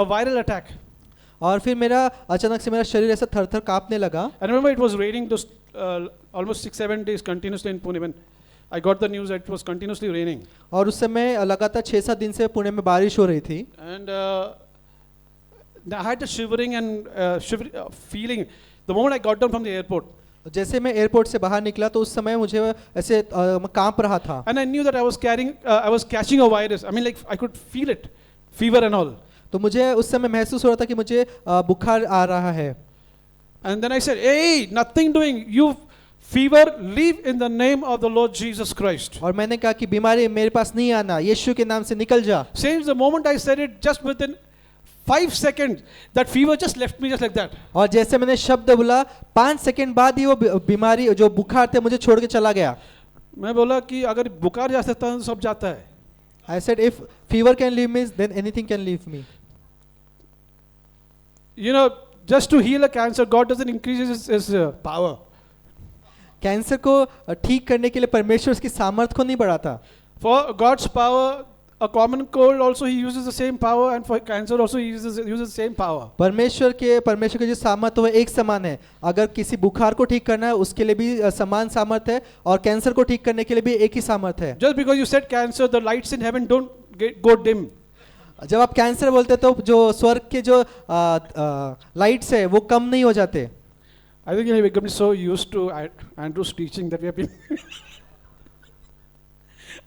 a viral attack.
और फिर मेरा अचानक से मेरा शरीर ऐसा थर-थर कांपने लगा.
I remember it was raining those almost 6-7 days continuously in Pune when I got the news that it was continuously raining.
और उस समय लगातार 6-7 दिन से पुणे में बारिश हो रही थी.
And I had the shivering and feeling the moment I got down from the airport,
जैसे मैं एयरपोर्ट से बाहर निकला तो उस समय मुझे ऐसे मैं कांप रहा था
and I knew that I was catching a virus. I mean, like I could feel it, fever and all.
तो मुझे उस समय महसूस हो रहा था कि मुझे बुखार आ रहा है
And then I said, "Hey, nothing doing. You fever, leave in the name of the Lord Jesus Christ."
और मैंने कहा कि बीमारी मेरे पास नहीं आना यीशु के नाम से निकल जा
Since the moment I said it, just within 5 seconds, that fever just left me just like that.
और जैसे मैंने शब्द बोला 5 सेकंड बाद ही वो बीमारी जो बुखार थे मुझे छोड़ के चला गया
मैं बोला कि अगर बुखार जा सकता है तो सब जाता है.
I said if fever can leave me then anything can leave me
You know, just to heal a cancer, God doesn't increase his power.
Cancer को ठीक करने के लिए परमेश्वर उसकी सामर्थ्य को नहीं बढ़ाता
For God's power, a common cold also he uses the same power, and for cancer also he uses the same power.
परमेश्वर के जो सामर्थ्य वो एक समान है अगर किसी बुखार को ठीक करना है उसके लिए भी समान सामर्थ्य है और कैंसर को ठीक करने के लिए भी एक ही सामर्थ्य है
Just because you said cancer, the lights in heaven don't go dim.
जब आप कैंसर बोलते हैं तो जो स्वर्ग के जो लाइट्स है वो कम नहीं हो जाते
I think we have become so used to Andrew's teaching that we have been.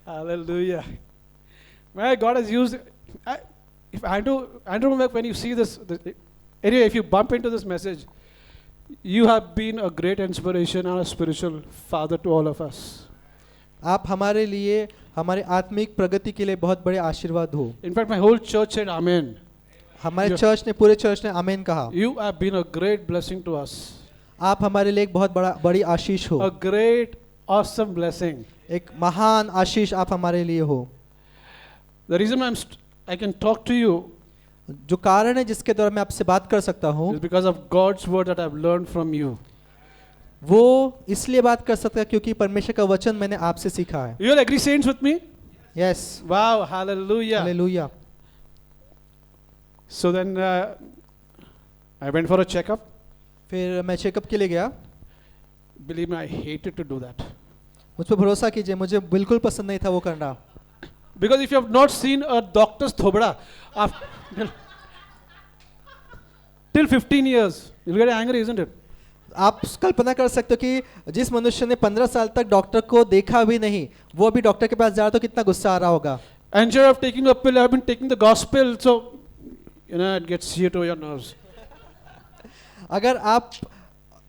Hallelujah. Man, God has used. If Andrew, when you see this, anyway, if you bump into this message, you have been a great inspiration and a spiritual father to all of us.
आप हमारे लिए हमारे आत्मिक प्रगति के लिए बहुत बड़े आशीर्वाद हो
In fact, my whole church said Amen.
हमारे चर्च ने पूरे चर्च ने आमीन कहा
You have been a great blessing to us.
आप हमारे लिए एक बहुत बड़ी आशीष हो
A great, awesome blessing.
एक महान आशीष आप हमारे लिए हो
The reason I can talk to you
जो कारण है जिसके द्वारा मैं आपसे बात कर सकता हूँ
is because of God's word that I've learned from you.
वो इसलिए बात कर सकता है क्योंकि परमेश्वर का वचन मैंने आपसे सीखा है
You all agree, saints, with me?
Yes
Wow, hallelujah.
Hallelujah
So then I went for a checkup.
फिर मैं चेकअप के लिए गया
Believe me, I hated to do that.
मुझ पर भरोसा कीजिए मुझे बिल्कुल पसंद नहीं था वो करना
Because if you have not seen a doctor's thobda till 15 years, you'll get angry, isn't it?
आप कल्पना कर सकते हो कि जिस मनुष्य ने 15 साल तक डॉक्टर को देखा भी नहीं वो अभी डॉक्टर के पास जा रहा तो कितना गुस्सा आ रहा होगा
Instead of taking a pill, I've been taking the gospel, so it gets you to your nerves.
अगर आप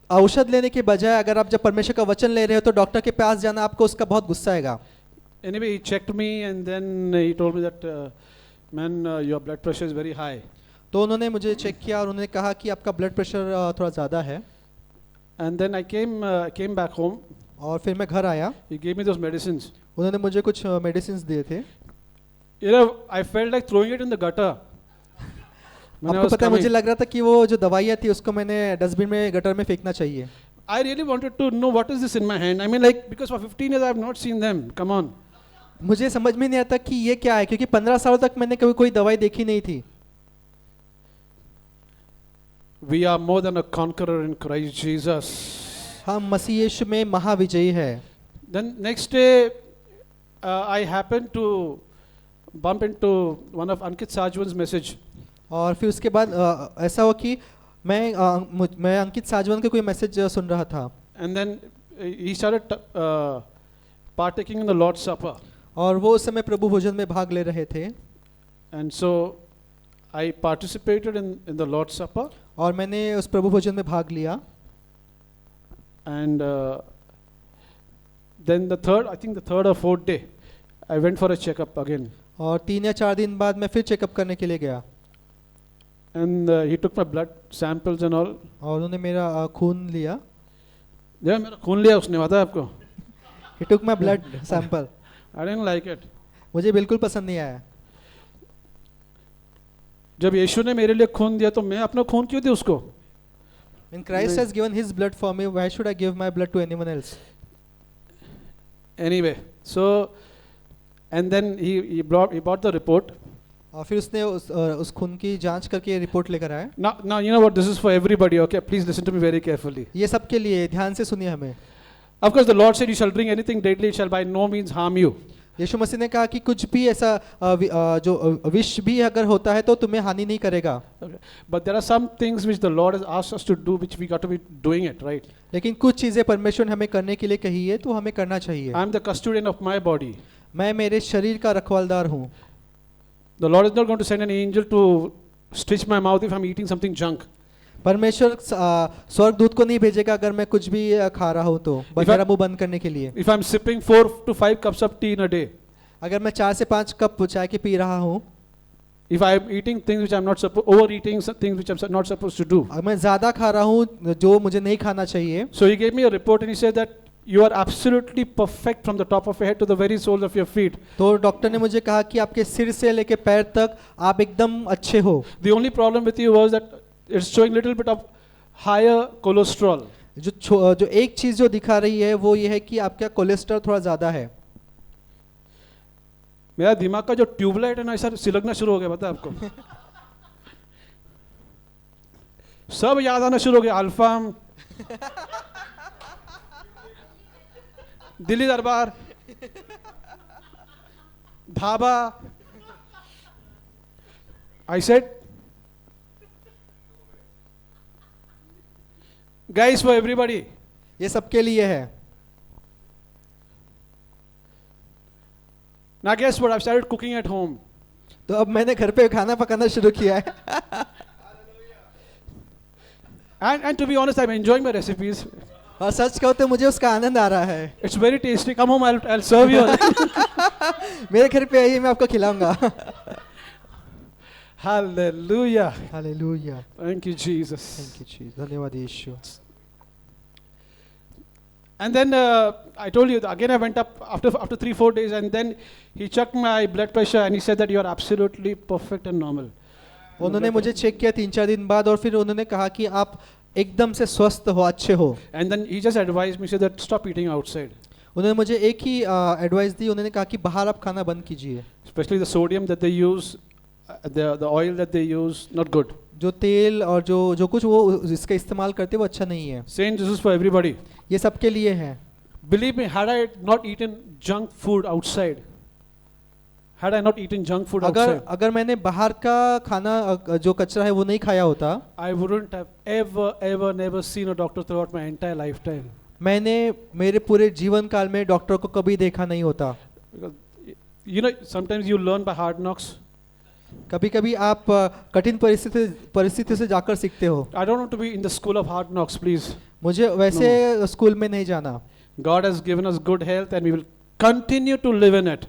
औषध लेने के बजाय अगर आप जब परमेश्वर का वचन ले रहे हो तो डॉक्टर के पास जाना आपको उसका बहुत गुस्सा आएगा
Anyway, he checked me and then he told me that, man, your blood pressure is very high.
तो उन्होंने मुझे चेक किया और उन्होंने कहा कि आपका ब्लड प्रेशर थोड़ा ज़्यादा है
And then I came back home.
और फिर मैं घर आया
He gave me those medicines.
उन्होंने मुझे कुछ मेडिसिन दिए थे
I felt like throwing it in the gutter. When I
आपको
was
पता है मुझे
coming.
लग रहा था कि वो जो दवाइयाँ थी उसको मैंने डस्टबिन में गटर में फेंकना चाहिए
I really wanted to know what is this in my hand. I mean, like, because for 15 years I have not seen them. Come on.
मुझे समझ में नहीं आता कि ये क्या है क्योंकि 15 सालों तक मैंने कभी कोई दवाई देखी नहीं थी
We are more than a conqueror in Christ Jesus.
हम मसीह यीशु में महाविजयी है
Then next day, I happened to bump into one of Ankit Sajwan's message.
और फिर उसके बाद ऐसा हुआ कि मैं अंकित साजवन का कोई मैसेज सुन रहा था
And then he started partaking in the Lord's Supper.
और वो उस समय प्रभु भोजन में भाग ले रहे थे
And so I participated in the Lord's Supper.
और मैंने उस प्रभु भोजन में भाग लिया
And then I think the third or fourth day, I went for a checkup again.
और 3 या 4 दिन बाद मैं फिर चेकअप करने के लिए गया
And he took my blood samples and all.
और उन्होंने मेरा खून लिया
Yeah, मेरा खून लिया उसने, पता है आपको?
He took my blood sample
I didn't like it.
मुझे बिल्कुल पसंद नहीं आया
जब यीशु ने मेरे लिए खून दिया तो मैं अपना खून क्यों दूं उसको?
When Christ has given his blood for me why should I give my blood to anyone else
Anyway, so and then he brought the report.
और फिर उसने उस खून की जांच करके रिपोर्ट लेकर आया
Now you know what, this is for everybody, okay? Please listen to me very carefully.
ये सब के लिए ध्यान से सुनिए हमें
Of course the Lord said you shall drink anything deadly, it shall by no means harm you.
यीशु मसीह ने कहा कि कुछ भी ऐसा जो विष भी अगर होता है तो तुम्हें हानि नहीं करेगा।
Okay. But there are some things which the Lord has asked us to do, which we got to be doing it, right?
लेकिन कुछ चीजें परमेश्वर ने हमें करने के लिए कही है तो हमें करना चाहिए।
I'm the custodian of my body.
मैं मेरे शरीर का रखवालदार हूँ।
The Lord is not going to send an angel to stitch my mouth if I'm eating something junk.
परमेश्वर स्वर्गदूत को नहीं भेजेगा अगर मैं कुछ भी खा रहा हूँ तो बस मेरा मुंह बंद करने के लिए।
If I'm sipping 4 to 5 cups of tea in a day,
अगर मैं 4 से 5 कप चाय के पी रहा हूँ,
if I'm eating things which I'm not overeating things which I'm not supposed to do.
मैं ज्यादा खा रहा हूँ जो मुझे नहीं खाना चाहिए।
So he gave me a report and he said that you are absolutely perfect from the top of your head to the very soles of your feet.
तो डॉक्टर ने मुझे कहा कि आपके सिर से लेके पैर तक आप एकदम अच्छे हो।
The only problem with you was that it's showing little bit of higher cholesterol.
जो एक चीज जो दिखा रही है वो ये है कि आपका कोलेस्ट्रॉल थोड़ा ज्यादा है।
मेरा दिमाग का जो ट्यूबलाइट है ना ऐसा सिलकना शुरू हो गया, पता है आपको? सब याद आना शुरू हो गया। अल्फाम, दिल्ली दरबार, धाबा। I said, guys, for everybody.
ये सबके लिए है।
Now guess what? I've started cooking at home.
तो अब मैंने घर पे खाना पकाना शुरू किया है।
And to be honest, I'm enjoying my recipes.
और सच कहूँ तो मुझे उसका आनंद आ रहा है।
It's very tasty. Come home, I'll serve you.
मेरे घर पे आइए, मैं आपको खिलाऊंगा।
Hallelujah.
Hallelujah.
Thank you, Jesus.
Thank you Jesus. धन्यवाद यीशु।
And then I told you again. I went up after 3-4 days, and then he checked my blood pressure, and he said that you are absolutely perfect and normal.
उन्होंने मुझे check किया 3-4 दिन बाद और फिर उन्होंने कहा कि आप एकदम से स्वस्थ हो, अच्छे हो।
And then he just advised me, said that stop eating outside.
उन्होंने मुझे एक ही एडवाइस दी, उन्होंने कहा कि बाहर आप खाना बंद कीजिए।
Especially the sodium that they use, the oil that they use, not good.
जो तेल और जो कुछ वो इसका इस्तेमाल करते हैं वो अच्छा नहीं है।
Saying this is for everybody.
ये सबके लिए है।
Believe me, had I not eaten junk food outside,
अगर मैंने बाहर का खाना जो कचरा है वो नहीं खाया होता,
I wouldn't have ever never seen a doctor throughout my entire lifetime.
मैंने मेरे पूरे जीवन काल में डॉक्टर को कभी देखा नहीं होता।
Because you know, sometimes you learn by hard knocks.
कभी-कभी आप कठिन परिस्थिति से जाकर सीखते हो।
I don't want to be in the school of hard knocks, please.
मुझे वैसे स्कूल में नहीं जाना।
God has given us good health and we will continue to live in it.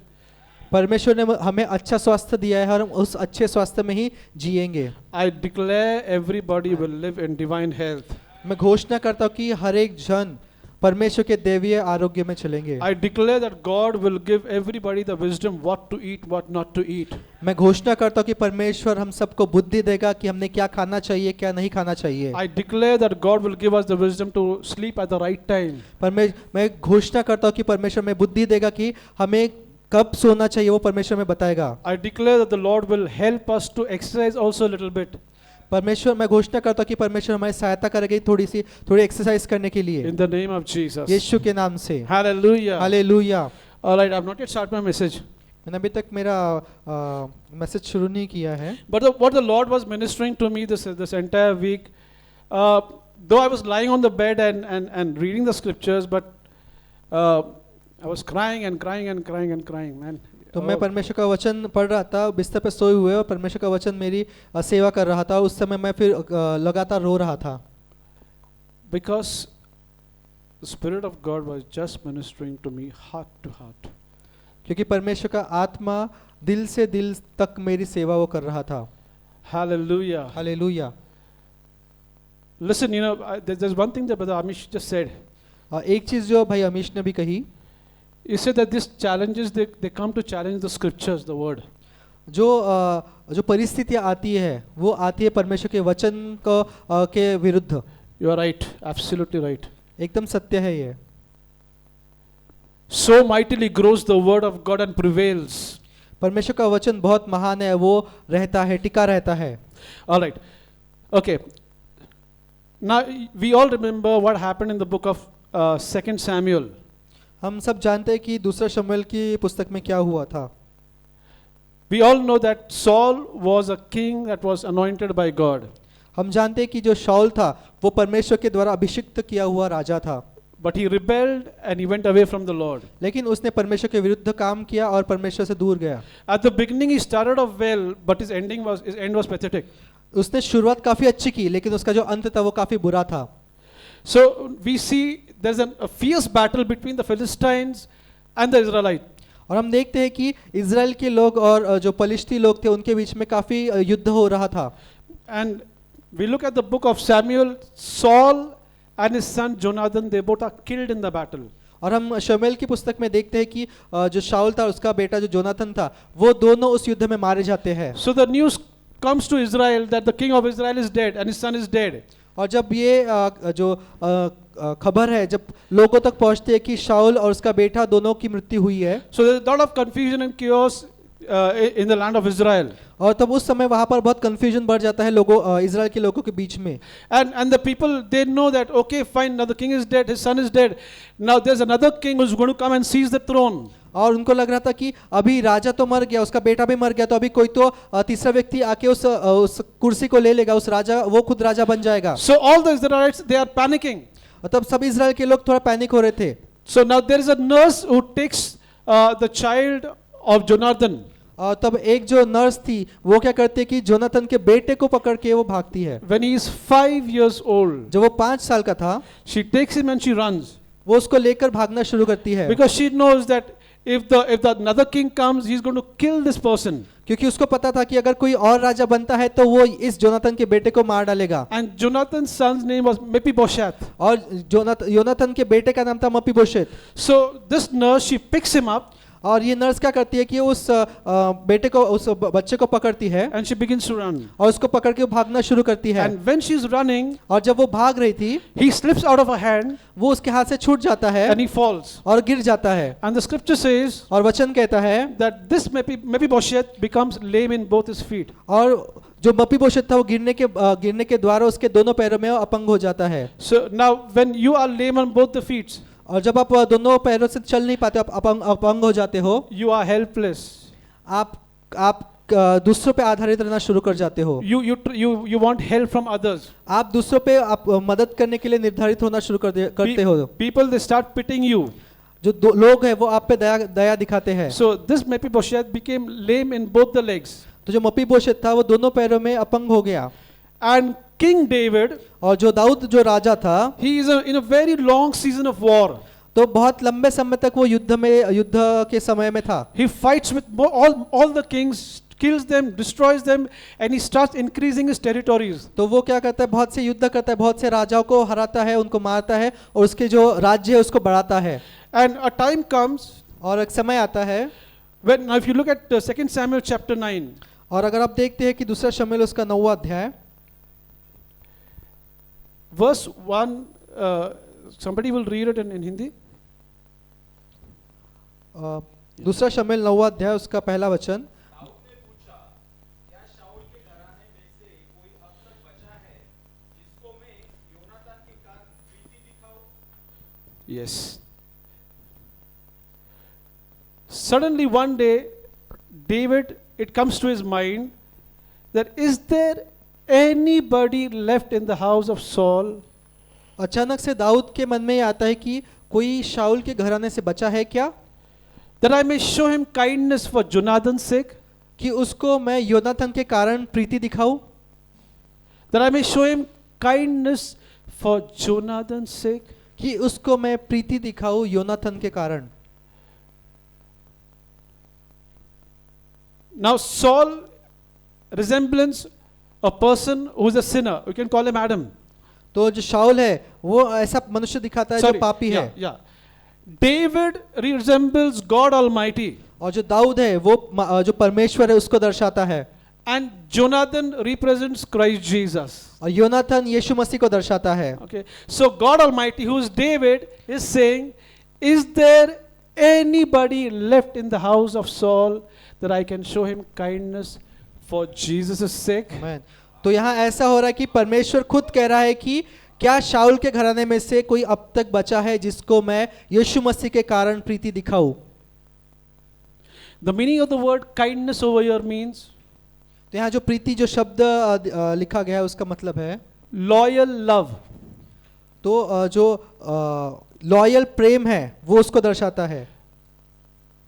परमेश्वर ने हमें अच्छा स्वास्थ्य दिया है और हम उस अच्छे स्वास्थ्य में ही जिएंगे।
I declare everybody will live in divine health.
मैं घोषणा करता हूँ कि हर एक जन परमेश्वर के दैवीय आरोग्य में चलेंगे।
I declare that God will give everybody the wisdom what to eat, what not to eat.
मैं घोषणा करता हूँ कि परमेश्वर हम सबको बुद्धि देगा कि हमने क्या खाना चाहिए, क्या नहीं खाना चाहिए।
I declare that God will give us the wisdom to sleep at the right time.
मैं घोषणा करता हूँ कि परमेश्वर में बुद्धि देगा कि हमें कब सोना चाहिए, वो परमेश्वर में बताएगा।
I declare that the Lord will help us to exercise also a little bit.
मैं घोषणा करता हूँ कि परमेश्वर हमारी सहायता करेगी थोड़ी एक्सरसाइज करने के लिए।
In the name of Jesus.
यीशु के नाम से।
Hallelujah.
Hallelujah.
All right, I've not yet started my message.
मैंने अभी तक मेरा मैसेज शुरू नहीं किया है।
But what the Lord was ministering to me this entire week, though I was lying on the bed and reading the scriptures, but I was crying and crying, man.
तो मैं परमेश्वर का वचन पढ़ रहा था, बिस्तर पे सोए हुए, और परमेश्वर का वचन मेरी सेवा कर रहा था। उस समय मैं फिर लगातार रो रहा था।
Because the Spirit of God was just ministering to me heart to heart.
क्योंकि परमेश्वर का आत्मा दिल से दिल तक मेरी सेवा वो कर रहा था।
Hallelujah.
Hallelujah.
Listen, you know, there's one thing that Brother Amish just said.
एक चीज जो भाई अमीश ने भी कही,
He said that these challenges, they come to challenge the scriptures, the word.
जो परिस्थितियाँ आती है वो आती है परमेश्वर के वचन को के विरुद्ध।
You are right, absolutely right.
एकदम सत्य है ये।
So mightily grows the word of God and prevails.
परमेश्वर का वचन बहुत महान है, वो रहता है, टिका रहता है।
All right, okay. Now we all remember what happened in the book of 2 Samuel.
हम सब जानते हैं कि दूसरा शमूएल की पुस्तक में क्या हुआ था।
We all know that Saul was a king that was anointed by God.
हम जानते हैं कि जो शाऊल था वो परमेश्वर के द्वारा अभिषिक्त किया हुआ राजा था,
But he rebelled and he went away from the Lord.
लेकिन उसने परमेश्वर के विरुद्ध काम किया और परमेश्वर से दूर गया।
At the beginning he started off well, but his end was pathetic.
उसने शुरुआत काफी अच्छी की, लेकिन उसका जो अंत था वो काफी बुरा था।
So we see there's a fierce battle between the Philistines and the Israelites.
और हम देखते हैं कि इजराइल के लोग और जो पलिश्ती लोग थे उनके बीच में काफी युद्ध हो रहा था।
And we look at the book of Samuel, Saul and his son Jonathan, they both are killed in the battle.
और हम शमूएल की पुस्तक में देखते हैं कि जो शाऊल था उसका बेटा जो जोनाथन था वो दोनों उस युद्ध में मारे जाते हैं।
So the news comes to Israel that the king of Israel is dead and his son is dead.
और जब ये जो खबर है जब लोगों तक पहुंचती है कि शाऊल और उसका बेटा दोनों की मृत्यु हुई है,
So there's a lot of confusion and chaos in the land of Israel.
और तब उस समय वहां पर बहुत कंफ्यूजन बढ़ जाता है लोगों इजराइल के लोगों के बीच में।
And the people, they know that, okay, fine, now the king is dead, his son is dead. Now there's another king who's going to come and seize the throne.
और उनको लग रहा था कि अभी राजा तो मर गया, उसका बेटा भी मर गया, तो अभी कोई तो तीसरा व्यक्ति आके उस कुर्सी को ले लेगा, उस राजा वो खुद राजा बन जाएगा।
So all the Israelites, they are panicking.
और तब सब इजराइल के लोग थोड़ा पैनिक हो रहे थे।
So now there is a nurse who takes the child of Jonathan.
और तब एक जो नर्स थी वो क्या करती है कि जोनाथन के बेटे को पकड़ के वो भागती है।
When he is 5 years old,
जब वो 5 साल का था
she takes him and she runs.
वो उसको लेकर भागना शुरू करती है,
Because she knows that if the another king comes, he's going to kill this person.
क्योंकि उसको पता था कि अगर कोई और राजा बनता है तो वो इस जोनाथन के बेटे को मार डालेगा।
And Jonathan's son's name was Mephibosheth.
और योनाथन के बेटे का नाम था मपीबोशेत।
So this nurse, she picks him up
और ये नर्स क्या करती है कि उस बेटे को उस बच्चे को पकड़ती है
and she begins to run.
और उसको पकड़ के वो भागना शुरू करती है।
And when she's running,
और जब वो भाग रही थी
he slips out of her hand
वो उसके हाथ से छूट जाता है
and he falls.
और गिर जाता है।
And the scripture says
और वचन कहता है
that this Mephibosheth becomes lame in both his feet.
और जो मपीबोशेत था वो गिरने के द्वारा उसके दोनों पैरों में अपंग हो जाता है।
So now when you are lame on both the feet,
और जब आप दोनों पैरों से चल नहीं पाते, आप अपंग हो जाते हो,
you are helpless.
आप दूसरों पे आधारित रहना शुरू कर जाते हो।
You want help from others.
आप दूसरों पे आप मदद करने के लिए निर्धारित होना शुरू करते हो।
People, they start pitying you.
जो लोग हैं वो आप पे दया दिखाते हैं।
So this Mephibosheth became lame in both the legs.
तो जो मपीबोशेत था वो दोनों पैरों में अपंग हो गया।
And King David,
और जो दाऊद जो राजा था
he is in a very long season of war.
तो बहुत लंबे समय तक वो युद्ध के समय में था।
He fights with all the kings, kills them, destroys them, and he starts increasing his territories.
तो वो क्या करता है, बहुत से युद्ध करता है, बहुत से राजाओं को हराता है, उनको मारता है और उसके जो राज्य है उसको बढ़ाता है।
And a time comes
और एक समय आता है
when, now if you look at 2 Samuel chapter 9,
और अगर आप देखते हैं कि दूसरा शमूएल उसका 9वां अध्याय
verse 1, somebody will read it in Hindi.
दूसरा शमूएल 9वां अध्याय उसका पहला वचन।
Yes. Suddenly one day, David, it comes to his mind that is there anybody left in the house of Saul?
अचानक से दाऊद के मन में ये आता है कि कोई शाऊल के घराने से बचा है क्या,
That I may show him kindness for Jonathan's sake,
कि उसको मैं योनाथन के कारण प्रीति दिखाऊं,
that I may show him kindness for Jonathan's sake.
कि उसको मैं प्रीति दिखाऊं योनाथन के कारण।
Now Saul resembles a person who is a sinner. We can call him Adam.
तो जो शाऊल है वो ऐसा मनुष्य दिखाता है जो पापी है।
Yeah. David resembles God Almighty.
और जो दाऊद है वो जो परमेश्वर है उसको दर्शाता है।
And Jonathan represents Christ Jesus.
और योनाथन यीशु मसीह को दर्शाता है।
Okay. So God Almighty, who is David, is saying, is there anybody left in the house of Saul that I can show him kindness for Jesus' sake?
Amen. तो यहाँ ऐसा हो रहा है कि परमेश्वर खुद कह रहा है कि क्या शाऊल के घराने में से कोई अब तक बचा है जिसको मैं यीशु मसीह के कारण प्रीति दिखाऊं?
The meaning of the word kindness over here means
तो यहाँ जो प्रीति जो शब्द लिखा गया है उसका मतलब है
loyal love.
तो जो लॉयल प्रेम है वो उसको दर्शाता है।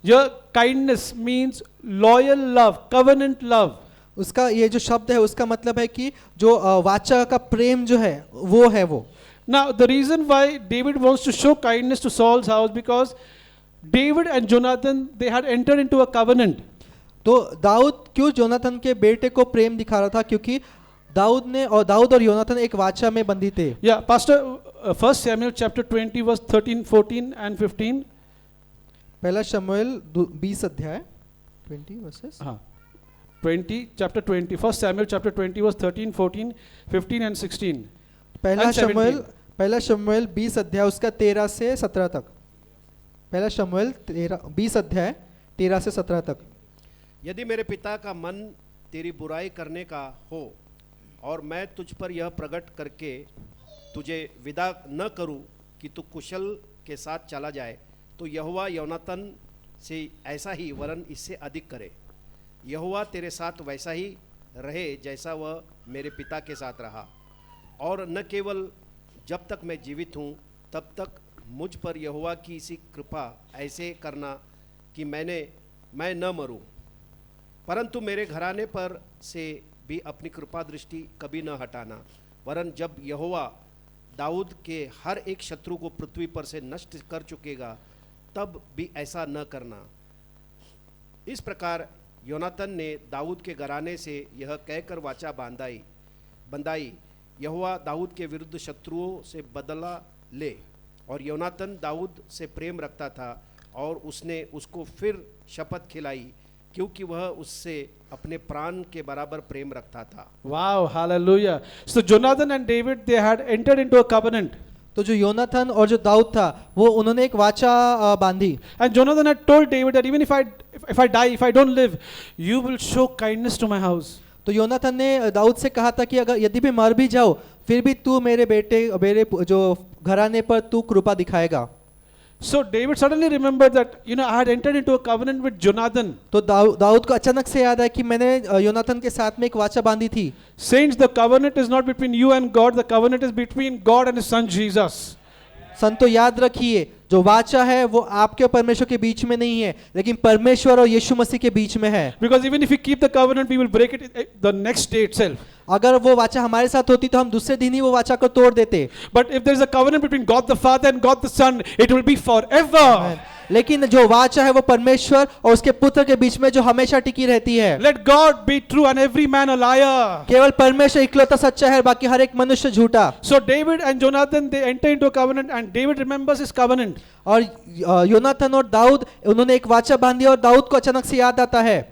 Your kindness means loyal love, covenant love.
उसका ये जो शब्द है उसका मतलब है कि जो वाचा का प्रेम जो है वो है वो।
Now, the reason why David wants to show kindness to Saul's house because David and Jonathan, they had entered into a covenant.
तो दाऊद क्यों जोनाथन के बेटे को प्रेम दिखा रहा था? क्योंकि दाऊद और योनाथन एक वाचा में बंधी थे।
Yeah, Pastor, 1 Samuel chapter 20 verse 13, 14 and 15.
पहला शमूएल 20 अध्याय 20 versus
20, chapter 20, 1 Samuel chapter 20 verse 13, 14, 15 and 16.
पहला शमूएल 20 अध्याय उसका 13 से 17 तक। पहला शमूएल 20 अध्याय 13 से 17 तक।
यदि मेरे पिता का मन तेरी बुराई करने का हो और मैं तुझ पर यह प्रकट करके तुझे विदा न करूं कि तू कुशल के साथ चला जाए, तो यहोवा योनातन से ऐसा ही वरन इससे अधिक करे। यहोवा तेरे साथ वैसा ही रहे जैसा वह मेरे पिता के साथ रहा, और न केवल जब तक मैं जीवित हूँ तब तक मुझ पर यहोवा की इसी कृपा ऐसे करना कि मैं न मरूं, परंतु मेरे घराने पर से भी अपनी कृपा दृष्टि कभी न हटाना, वरन जब यहोवा दाऊद के हर एक शत्रु को पृथ्वी पर से नष्ट कर चुकेगा तब भी ऐसा न करना। इस प्रकार योनातन ने दाऊद के घराने से यह कहकर वाचा बंधाई, यहोवा दाऊद के विरुद्ध शत्रुओं से बदला ले। और योनातन दाऊद से प्रेम रखता था और उसने उसको फिर शपथ खिलाई क्योंकि वह उससे अपने प्राण के बराबर प्रेम रखता था।
Wow, hallelujah. So Jonathan and David, they had entered into a covenant.
तो जो योनाथन और जो दाऊद था वो उन्होंने एक वाचा बांधी।
And Jonathan had told David that even if I die, if I don't live, you will show kindness to my house.
तो योनाथन ने दाऊद से कहा था कि अगर यदि भी मर भी जाओ फिर भी तू मेरे जो घराने पर तू कृपा दिखाएगा।
So David suddenly remembered that, I had entered into a covenant with Jonathan.
तो दाऊद को अचानक से याद आया कि मैंने योनाथन के साथ में एक वाचा बांधी थी।
Saints, the covenant is not between you and God, the covenant is between God and his son Jesus.
संतो याद रखिए, जो वाचा है वो आपके और परमेश्वर के बीच में नहीं है, लेकिन परमेश्वर और यीशु मसीह के बीच में है।
Because even if we keep the covenant, we will break it the next day itself.
अगर वो वाचा हमारे साथ होती तो हम दूसरे दिन ही वो वाचा को तोड़ देते।
But if there is a covenant between God the Father and God the Son, it will be forever.
लेकिन जो वाचा है वो परमेश्वर और उसके पुत्र के बीच में जो हमेशा टिकी रहती है।
Let God be true and every man a liar.
केवल परमेश्वर इकलौता सच्चा है, बाकी हर एक मनुष्य झूठा।
So David and Jonathan, they enter into a covenant and David remembers his covenant.
और योनाथन और दाऊद उन्होंने एक वाचा बांधी और दाऊद को अचानक से याद आता है।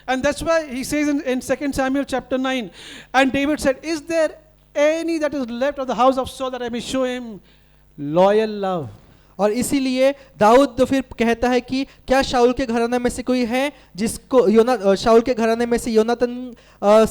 And that's why he says in 2 Samuel chapter 9, and David said, is there any that is left of the house of Saul that I may show him loyal love?
और इसीलिए दाऊद तो फिर कहता है कि क्या शाऊल के घराने में से कोई है जिसको शाऊल के घराने में से योनाथन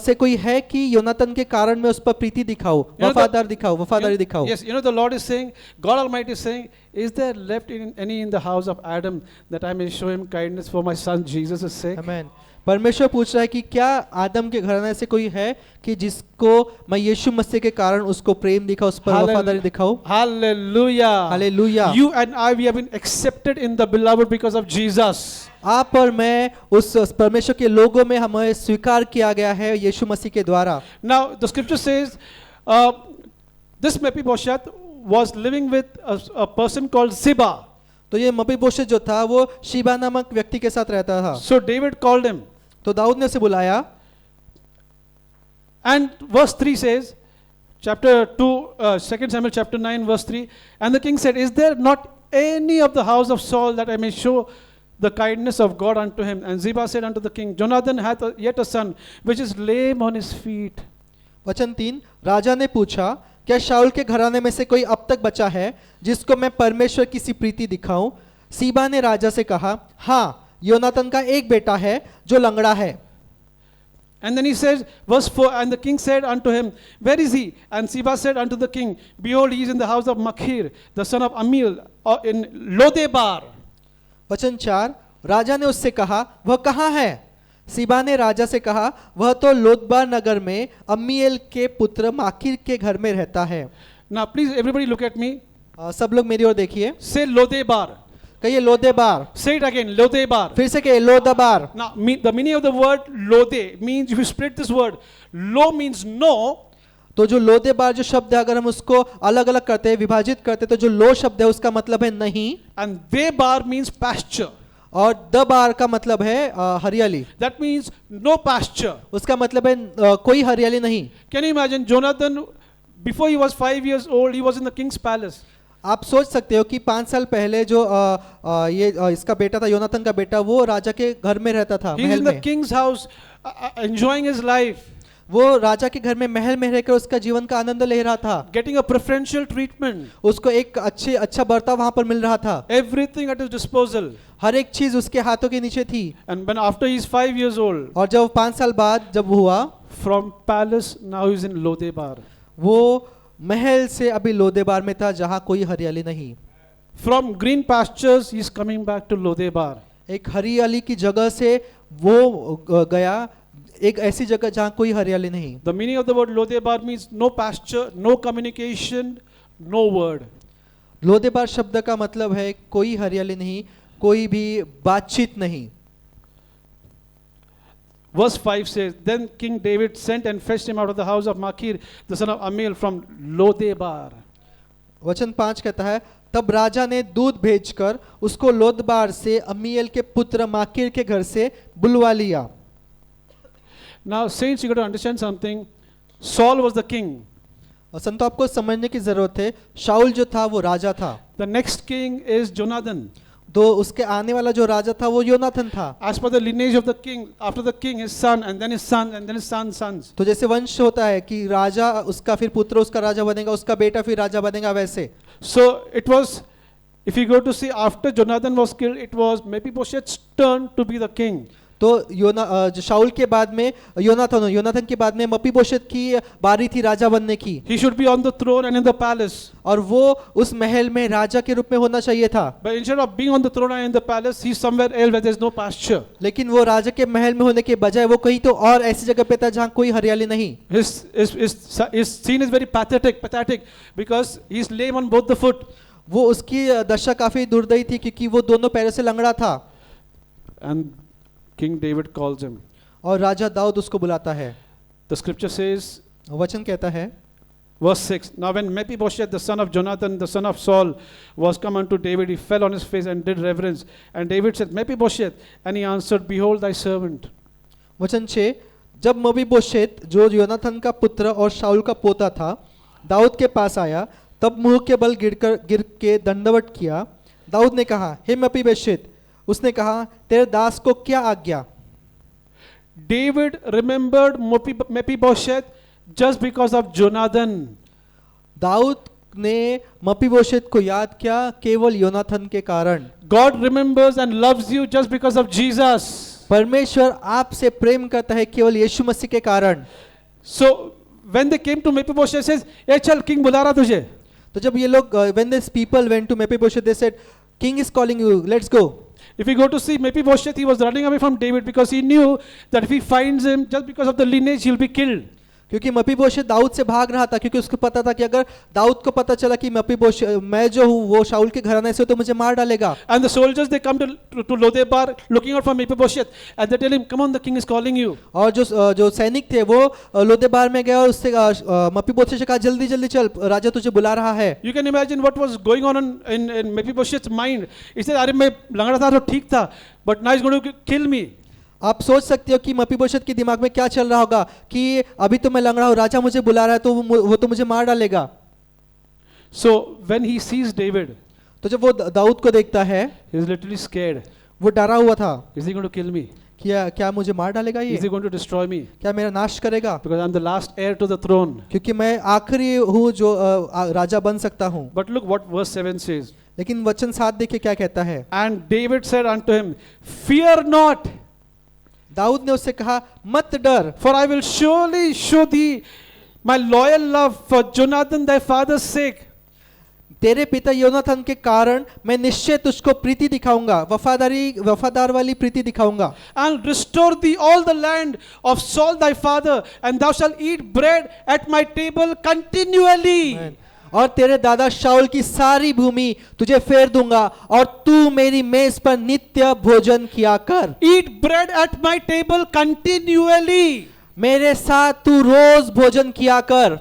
से कोई है कि योनाथन के कारण मैं उस पर प्रीति दिखाऊं, वफादारी दिखाऊं।
Yes, the Lord is saying, God Almighty is saying, is there left any in the house of Adam that I may show him kindness for my son Jesus' sake?
आमेन। परमेश्वर पूछ रहा है कि क्या आदम के घराने से कोई है कि जिसको मैं यीशु मसीह के कारण उसको प्रेम दिखाऊं, उस पर वफादारी दिखाऊं।
Hallelujah.
Hallelujah.
You and I, we have been accepted in the beloved because of Jesus.
आप और मैं उस परमेश्वर के लोगों में हमें स्वीकार किया गया है यीशु मसीह के द्वारा।
Now the scripture says, this Mephibosheth was living with a person called Ziba.
तो ये मपीबोशेत जो था वो शिबा नामक व्यक्ति के साथ रहता था।
So David called him.
तो दाऊद ने उसे बुलाया।
And verse 3 says, chapter 2, 2 Samuel chapter 9 verse 3, and the king said, is there not any of the house of Saul that I may show the kindness of God unto him? And Ziba said unto the king, Jonathan hath yet a son, which is lame on his feet.
वचन 3, राजा ने पूछा, क्या शाऊल के घराने में से कोई अब तक बचा है जिसको मैं परमेश्वर की सी प्रीति दिखाऊं? सीबा ने राजा से कहा, हाँ, योनाथन का एक बेटा है जो लंगड़ा है।
And then he says, verse 4, and the king said unto him, where is he? And Siba said unto the king, behold, he is in the house of Machir, the son of Amiel, in Lodebar.
वचन 4, राजा ने उससे कहा, वह कहाँ है? सीबा ने राजा से कहा, वह तो लोदबार नगर में अम्मीएल के पुत्र माकीर के घर में रहता है.
Now please everybody look at me.
सब लोग मेरी ओर देखिए.
Say Lodebar.
कहिए लोदेबार.
Say it again, Lodebar.
फिर से कहिए Lodebar.
Now the meaning of the word Lode means, if you split this word, Lo means no,
तो जो लोदेबार जो शब्द है, अगर हम उसको अलग अलग करते हैं, विभाजित करते हैं, तो जो लो शब्द है उसका मतलब है नहीं,
and Debar means pasture.
और दबार का मतलब है हरियाली.
That means no pasture.
उसका मतलब है कोई हरियाली नहीं.
Can you imagine Jonathan, before he was 5 years old, he was in the king's palace.
आप सोच सकते हो कि 5 साल पहले जो इसका बेटा था, योनाथन का बेटा, वो राजा के घर में रहता था,
He's
महल
in the
में.
king's house, enjoying his life,
वो राजा के घर में महल में रहकर उसका जीवन का आनंद ले रहा था.
getting a preferential treatment,
उसको एक अच्छा बर्ताव वहां पर मिल रहा था.
everything at his disposal.
हर एक चीज उसके हाथों के नीचे थी.
And when after he's 5 years old,
और जब 5 साल बाद जब हुआ,
from palace, now he's in Lodebar.
वो महल से अभी लोदेबार में था, जहां कोई हरियाली नहीं.
From green pastures, he's coming back to Lodebar.
एक हरियाली की जगह से वो गया एक ऐसी जगह जहां कोई हरियाली नहीं.
The meaning of the word Lodebar means no pasture, no communication, no word.
लोदेबार शब्द का मतलब है कोई हरियाली नहीं, कोई भी बातचीत नहीं.
Verse 5 says, then King David sent and fetched him out of the house of Machir, the son of Amiel, from Lodebar.
वचन 5 कहता है, तब राजा ने दूत भेजकर उसको लोदबार से अमीएल के पुत्र माकीर के घर से बुलवा लिया.
Now, saints, you got to understand something. Saul was the king.
संतो आपको समझने की जरूरत है, शाऊल जो था वो राजा था.
The next king is Jonathan.
तो उसके आने वाला जो राजा था वो योनाथन था.
As per the lineage of the king, after the king, his son, and then his son, and then his son's sons.
तो जैसे वंश होता है कि राजा उसका फिर पुत्र उसका राजा बनेगा, उसका बेटा फिर राजा बनेगा, वैसे.
So it was, if you go to see, after Jonathan was killed, it was Mephibosheth's turn to be the king.
तो जो शाऊल के बाद में योनाथन के बाद में मपीबोशेत की बारी थी राजा बनने की.
He should be on the throne and in the palace.
और वो उस महल में राजा के रूप में होना चाहिए था.
But instead of being on the throne and in the palace, he's somewhere else where there's no pasture.
लेकिन वो राजा के महल में होने के बजाय वो कहीं तो और ऐसी जगह पे था जहाँ कोई हरियाली नहीं.
His scene is very pathetic because he's lame on both the foot.
वो उसकी दशा काफी दुर्दयी थी क्योंकि वो दोनों पैरों से लंगड़ा था.
And King David calls him.
और राजा दाऊद उसको बुलाता है.
The scripture says,
वचन कहता है,
verse 6, now when Mephibosheth the son of Jonathan the son of Saul was come unto David, he fell on his face and did reverence. And David said, Mephibosheth, and he answered, behold thy servant.
वचन 6, जब मपीबोशेत जो Yonatan का पुत्र और शाऊल का पोता था दाऊद के पास आया, तब मुंह के बल गिर के दंडवत किया. दाऊद ने कहा, हे मपीबोशेत. उसने कहा, तेरे दास को क्या आज्ञा.
David remembered Mephibosheth just because of Jonathan.
Dawood ने मपीबोशेत को याद किया केवल योनाथन के कारण.
God remembers and loves you just because of Jesus.
परमेश्वर आपसे प्रेम करता है केवल यीशु मसीह के कारण.
So when they came to Mephibosheth, says, "Hey, चल king बुला रहा तुझे."
तो जब ये लोग when these people went to Mephibosheth, they said, king is calling you, let's go.
If you go to see Mephibosheth, he was running away from David because he knew that if he finds him, just because of the lineage, he'll be killed.
क्योंकि मपीबोशेत दाऊद से भाग रहा था क्योंकि उसको पता था कि अगर दाऊद को पता चला कि मपीबोशेत मैं जो हूँ वो शाऊल के घराने से तो मुझे मार डालेगा.
And the soldiers, they come to Lodebar looking out for Mephibosheth and they tell him, come on, the king is calling you.
और जो सैनिक थे वो लोदेबार में गए और उससे मपीबोशेत से कहा, जल्दी जल्दी चल, राजा तुझे बुला रहा है.
You can imagine what was going on in Mephibosheth's mind. He said, अरे मैं लंगड़ा था तो ठीक था, but now he's going to kill me.
आप सोच सकते हो कि मपीबोशेत के दिमाग में क्या चल रहा होगा कि अभी तो मैं लंगड़ा हूँ, राजा मुझे बुला रहा है तो वो तो मुझे मार डालेगा.
So when he sees David,
तो जब वो दाऊद को देखता है,
he is literally scared.
वो डरा हुआ था.
Is he going to kill me?
क्या मुझे मार डालेगा ये?
Is he going to destroy me?
क्या मेरा नाश करेगा?
Because I'm the last heir to the throne.
क्योंकि मैं आखिरी हूँ जो राजा बन सकता हूँ.
But look what verse 7 says.
लेकिन वचन 7 देखिए क्या कहता है.
And David said unto him, fear not.
Dawood ने उससे कहा, मत डर,
for I will surely show thee my loyal love for Jonathan thy father's sake.
तेरे पिता योनाथन के कारण मैं निश्चय तुझको प्रीति दिखाऊंगा, वफादार वाली प्रीति दिखाऊंगा।
I'll restore thee all the land of Saul thy father, and thou shalt eat bread at my table continually.
और तेरे दादा शाऊल की सारी भूमि तुझे फेर दूंगा, और तू मेरी मेज पर नित्य भोजन किया कर।
Eat bread at my table continually.
मेरे साथ तू रोज भोजन किया कर।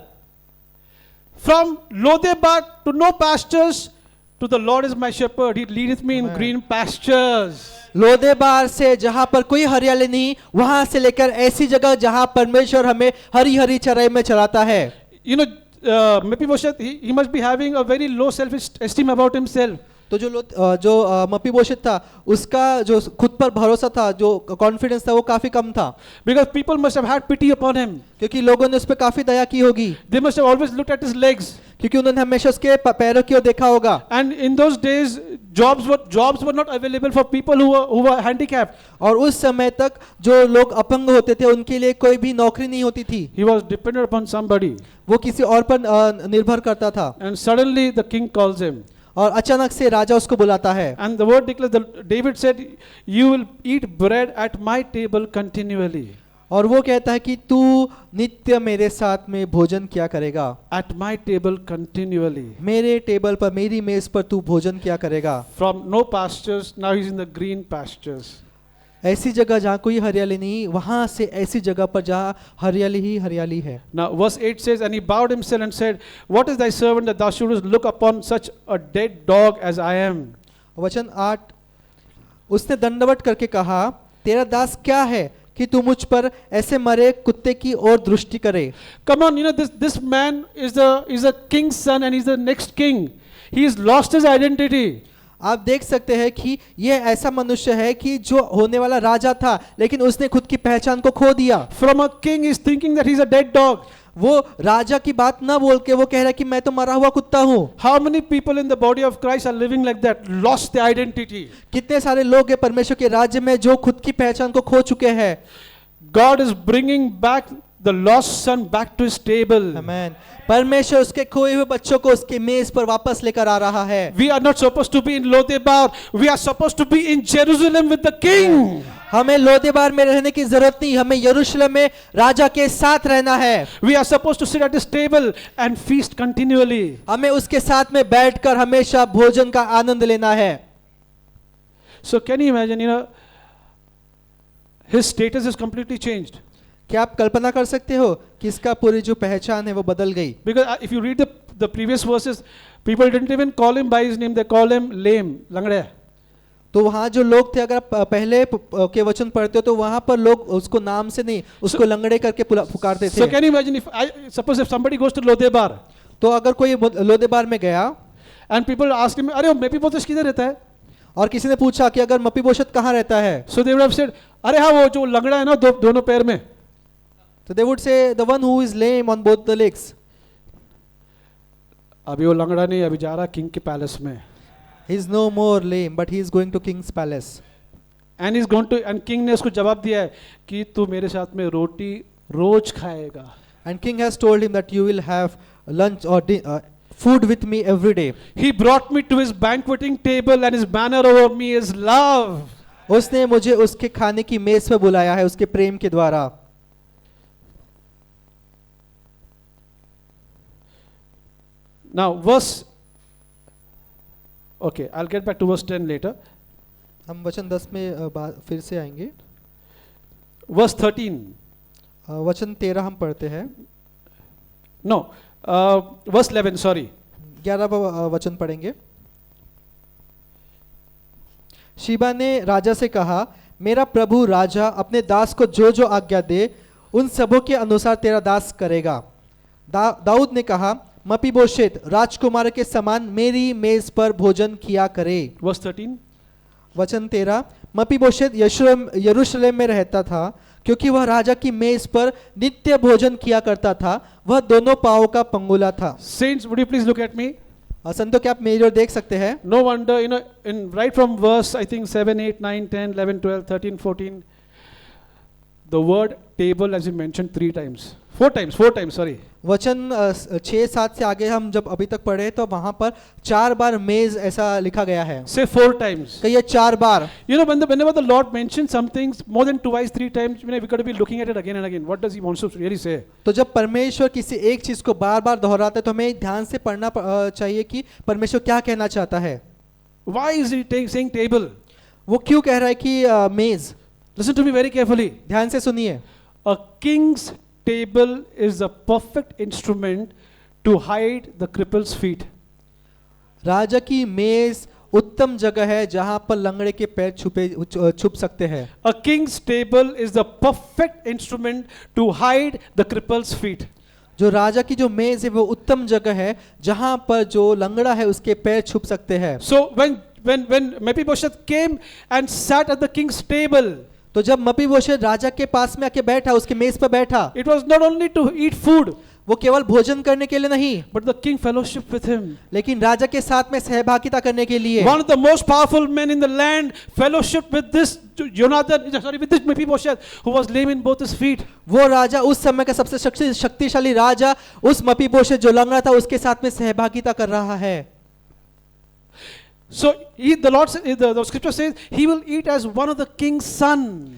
From Lodebar to no pastures, to the Lord is my shepherd, he leadeth me in green pastures.
लोदेबार से जहां पर कोई हरियाली नहीं, वहां से लेकर ऐसी जगह जहां परमेश्वर हमें हरी हरी चराई में चराता है।
You know, Mephibosheth, he must be having a very low self-esteem about himself.
तो जो मपीबोशेत था, उसका जो खुद पर भरोसा था, जो कॉन्फिडेंस था, वो काफी कम था।
Because people must have had pity upon him.
क्योंकि लोगों ने उस पर काफी दया की होगी,
They must have always looked at his legs.
क्योंकि उन्होंने हमेशा उसके पैरों की ओर देखा होगा।
And in those days, jobs were not available for people who were handicapped.
और उस समय तक जो लोग अपंग होते थे, उनके लिए कोई भी नौकरी नहीं होती थी।
He was dependent upon somebody.
वो किसी और पर निर्भर करता था।
And suddenly the king calls him.
और अचानक से राजा उसको बुलाता है।
And the word declares, David said, you will eat bread at my table continually.
और वो कहता है कि तू नित्य मेरे साथ में भोजन किया करेगा।
At my table continually.
मेरे टेबल पर, मेरी मेज पर तू भोजन किया करेगा।
From no pastures, now he's in the green pastures.
ऐसी जगह जहाँ कोई हरियाली नहीं, वहां से ऐसी जगह पर जहाँ हरियाली ही हरियाली है।
Now verse 8 says, and he bowed himself and said, what is thy servant that thou shouldest look upon such a dead dog as I am?
वचन 8, उसने दंडवत करके कहा, तेरा दास क्या है कि तू मुझ पर ऐसे मरे कुत्ते की ओर दृष्टि करे।
Come on, you know, this man is a king's son and he's the next king. He's lost his identity.
आप देख सकते हैं कि यह ऐसा मनुष्य है कि जो होने वाला राजा था, लेकिन उसने खुद की पहचान को खो दिया।
From a king is thinking that he's a dead dog.
वो राजा की बात ना बोल के वो कह रहा है कि मैं तो मरा हुआ कुत्ता हूँ।
How many people in the body of Christ are living like that, lost their identity?
कितने सारे लोग हैं परमेश्वर के राज्य में जो खुद की पहचान को खो चुके हैं।
God is bringing back the lost son back to his table.
आमेन। परमेश्वर उसके खोए हुए बच्चों को उसके मेज पर वापस लेकर आ रहा है।
We are not supposed to be in Lodebar. We are supposed to be in Jerusalem with the king.
हमें लोदेबार में रहने की जरूरत नहीं, हमें यरूशलेम में राजा के साथ रहना है।
We are supposed to sit at his table and feast continually.
हमें उसके साथ में बैठकर हमेशा भोजन का आनंद लेना है।
So can you imagine, you know, his status is completely changed.
क्या आप कल्पना कर सकते हो कि इसका पूरी जो पहचान है वो बदल गई?
Because if you read the previous verses, people didn't even call him by his name, they call him lame, लंगड़े।
तो वहाँ जो लोग थे, अगर आप पहले के वचन पढ़ते हो तो वहाँ पर लोग उसको नाम से नहीं, उसको लंगड़े करके पुकारते थे।
So can you imagine if somebody goes to Lodebar,
तो अगर कोई लोदेबार में गया
and people ask him, अरे मेफीबोशेत किधर रहता है?
और किसी ने पूछा कि अगर मपीबोशेत कहाँ रहता है,
So they would have said, अरे हाँ वो जो लंगड़ा है ना दोनों पैर में।
तो they would say the one who is lame on both the legs.
अभी वो लंगड़ा नहीं, अभी जा रहा किंग के पैलेस में।
He is no more lame, but he is going to king's palace.
And he's going to, and king ने उसको जवाब दिया है कि तू मेरे साथ में रोटी रोज खाएगा।
And king has told him that you will have lunch or food with me every day.
He brought me to his banqueting table and his banner over me is love.
उसने मुझे उसके खाने की मेज पे बुलाया है उसके प्रेम के द्वारा।
Now okay, I'll get back to verse 10 later.
हम वचन 10 में फिर से आएंगे।
Verse 13.
वचन 13 हम पढ़ते हैं।
No, verse 11, sorry.
11वां वचन पढ़ेंगे। शीबा ने राजा से कहा, मेरा प्रभु राजा अपने दास को जो जो आज्ञा दे उन सबों के अनुसार तेरा दास करेगा। दाऊद ने कहा, मपीबोशेत राजकुमार के समान मेरी मेज पर भोजन किया करे।
Verse 13.
वचन 13, मपीबोशेत यरूशलेम में रहता था क्योंकि वह राजा की मेज पर नित्य भोजन किया करता था, वह दोनों पांवों का पंगुला था।
Saints, would you please look at me?
संतों, क्या आप मेरी ओर देख सकते हैं?
No wonder, in right from verse I think 7, 8, 9, 10, 11, 12, 13, 14, the word table as you mentioned 3 times. 4 times, sorry.
वचन 6-7 से आगे हम जब अभी तक पढ़े तो वहां पर 4 बार मेज ऐसा लिखा गया है,
Say 4 times.
कहिए 4 बार.
You know, whenever the Lord mentions some things more than twice, 3 times, we got to be looking at it again and again. What does He want to really say?
तो जब परमेश्वर किसी एक चीज को बार बार दोहराता है तो हमें ध्यान से पढ़ना चाहिए कि परमेश्वर क्या कहना चाहता है.
Why is He saying table?
वो क्यों कह रहा है कि मेज.
Listen to me very carefully.
ध्यान से सुनिए.
A king's table is the perfect instrument to hide the cripple's feet.
राजा की मेज उत्तम जगह है जहां पर लंगड़े के पैर छुप सकते हैं.
A king's table is the perfect instrument to hide the cripple's feet.
जो राजा की जो मेज है वो उत्तम जगह है जहां पर जो लंगड़ा है उसके पैर छुप सकते हैं.
So when Mephibosheth came and sat at the king's table,
तो जब मपीबोशेत राजा के पास में आके बैठा, उसके मेज पर बैठा,
it was not only to eat food,
वो केवल भोजन करने के लिए नहीं,
but the king fellowship with him.
लेकिन राजा के साथ में सहभागिता करने के लिए.
One of the most powerful men in the land fellowship with this with this Mephibosheth who was lame in both his feet.
वो राजा उस समय का सबसे शक्तिशाली राजा उस मपीबोशेत जो लंगड़ा था उसके साथ में सहभागिता कर रहा है.
So the Lord says, the scripture says he will eat as one of the king's sons.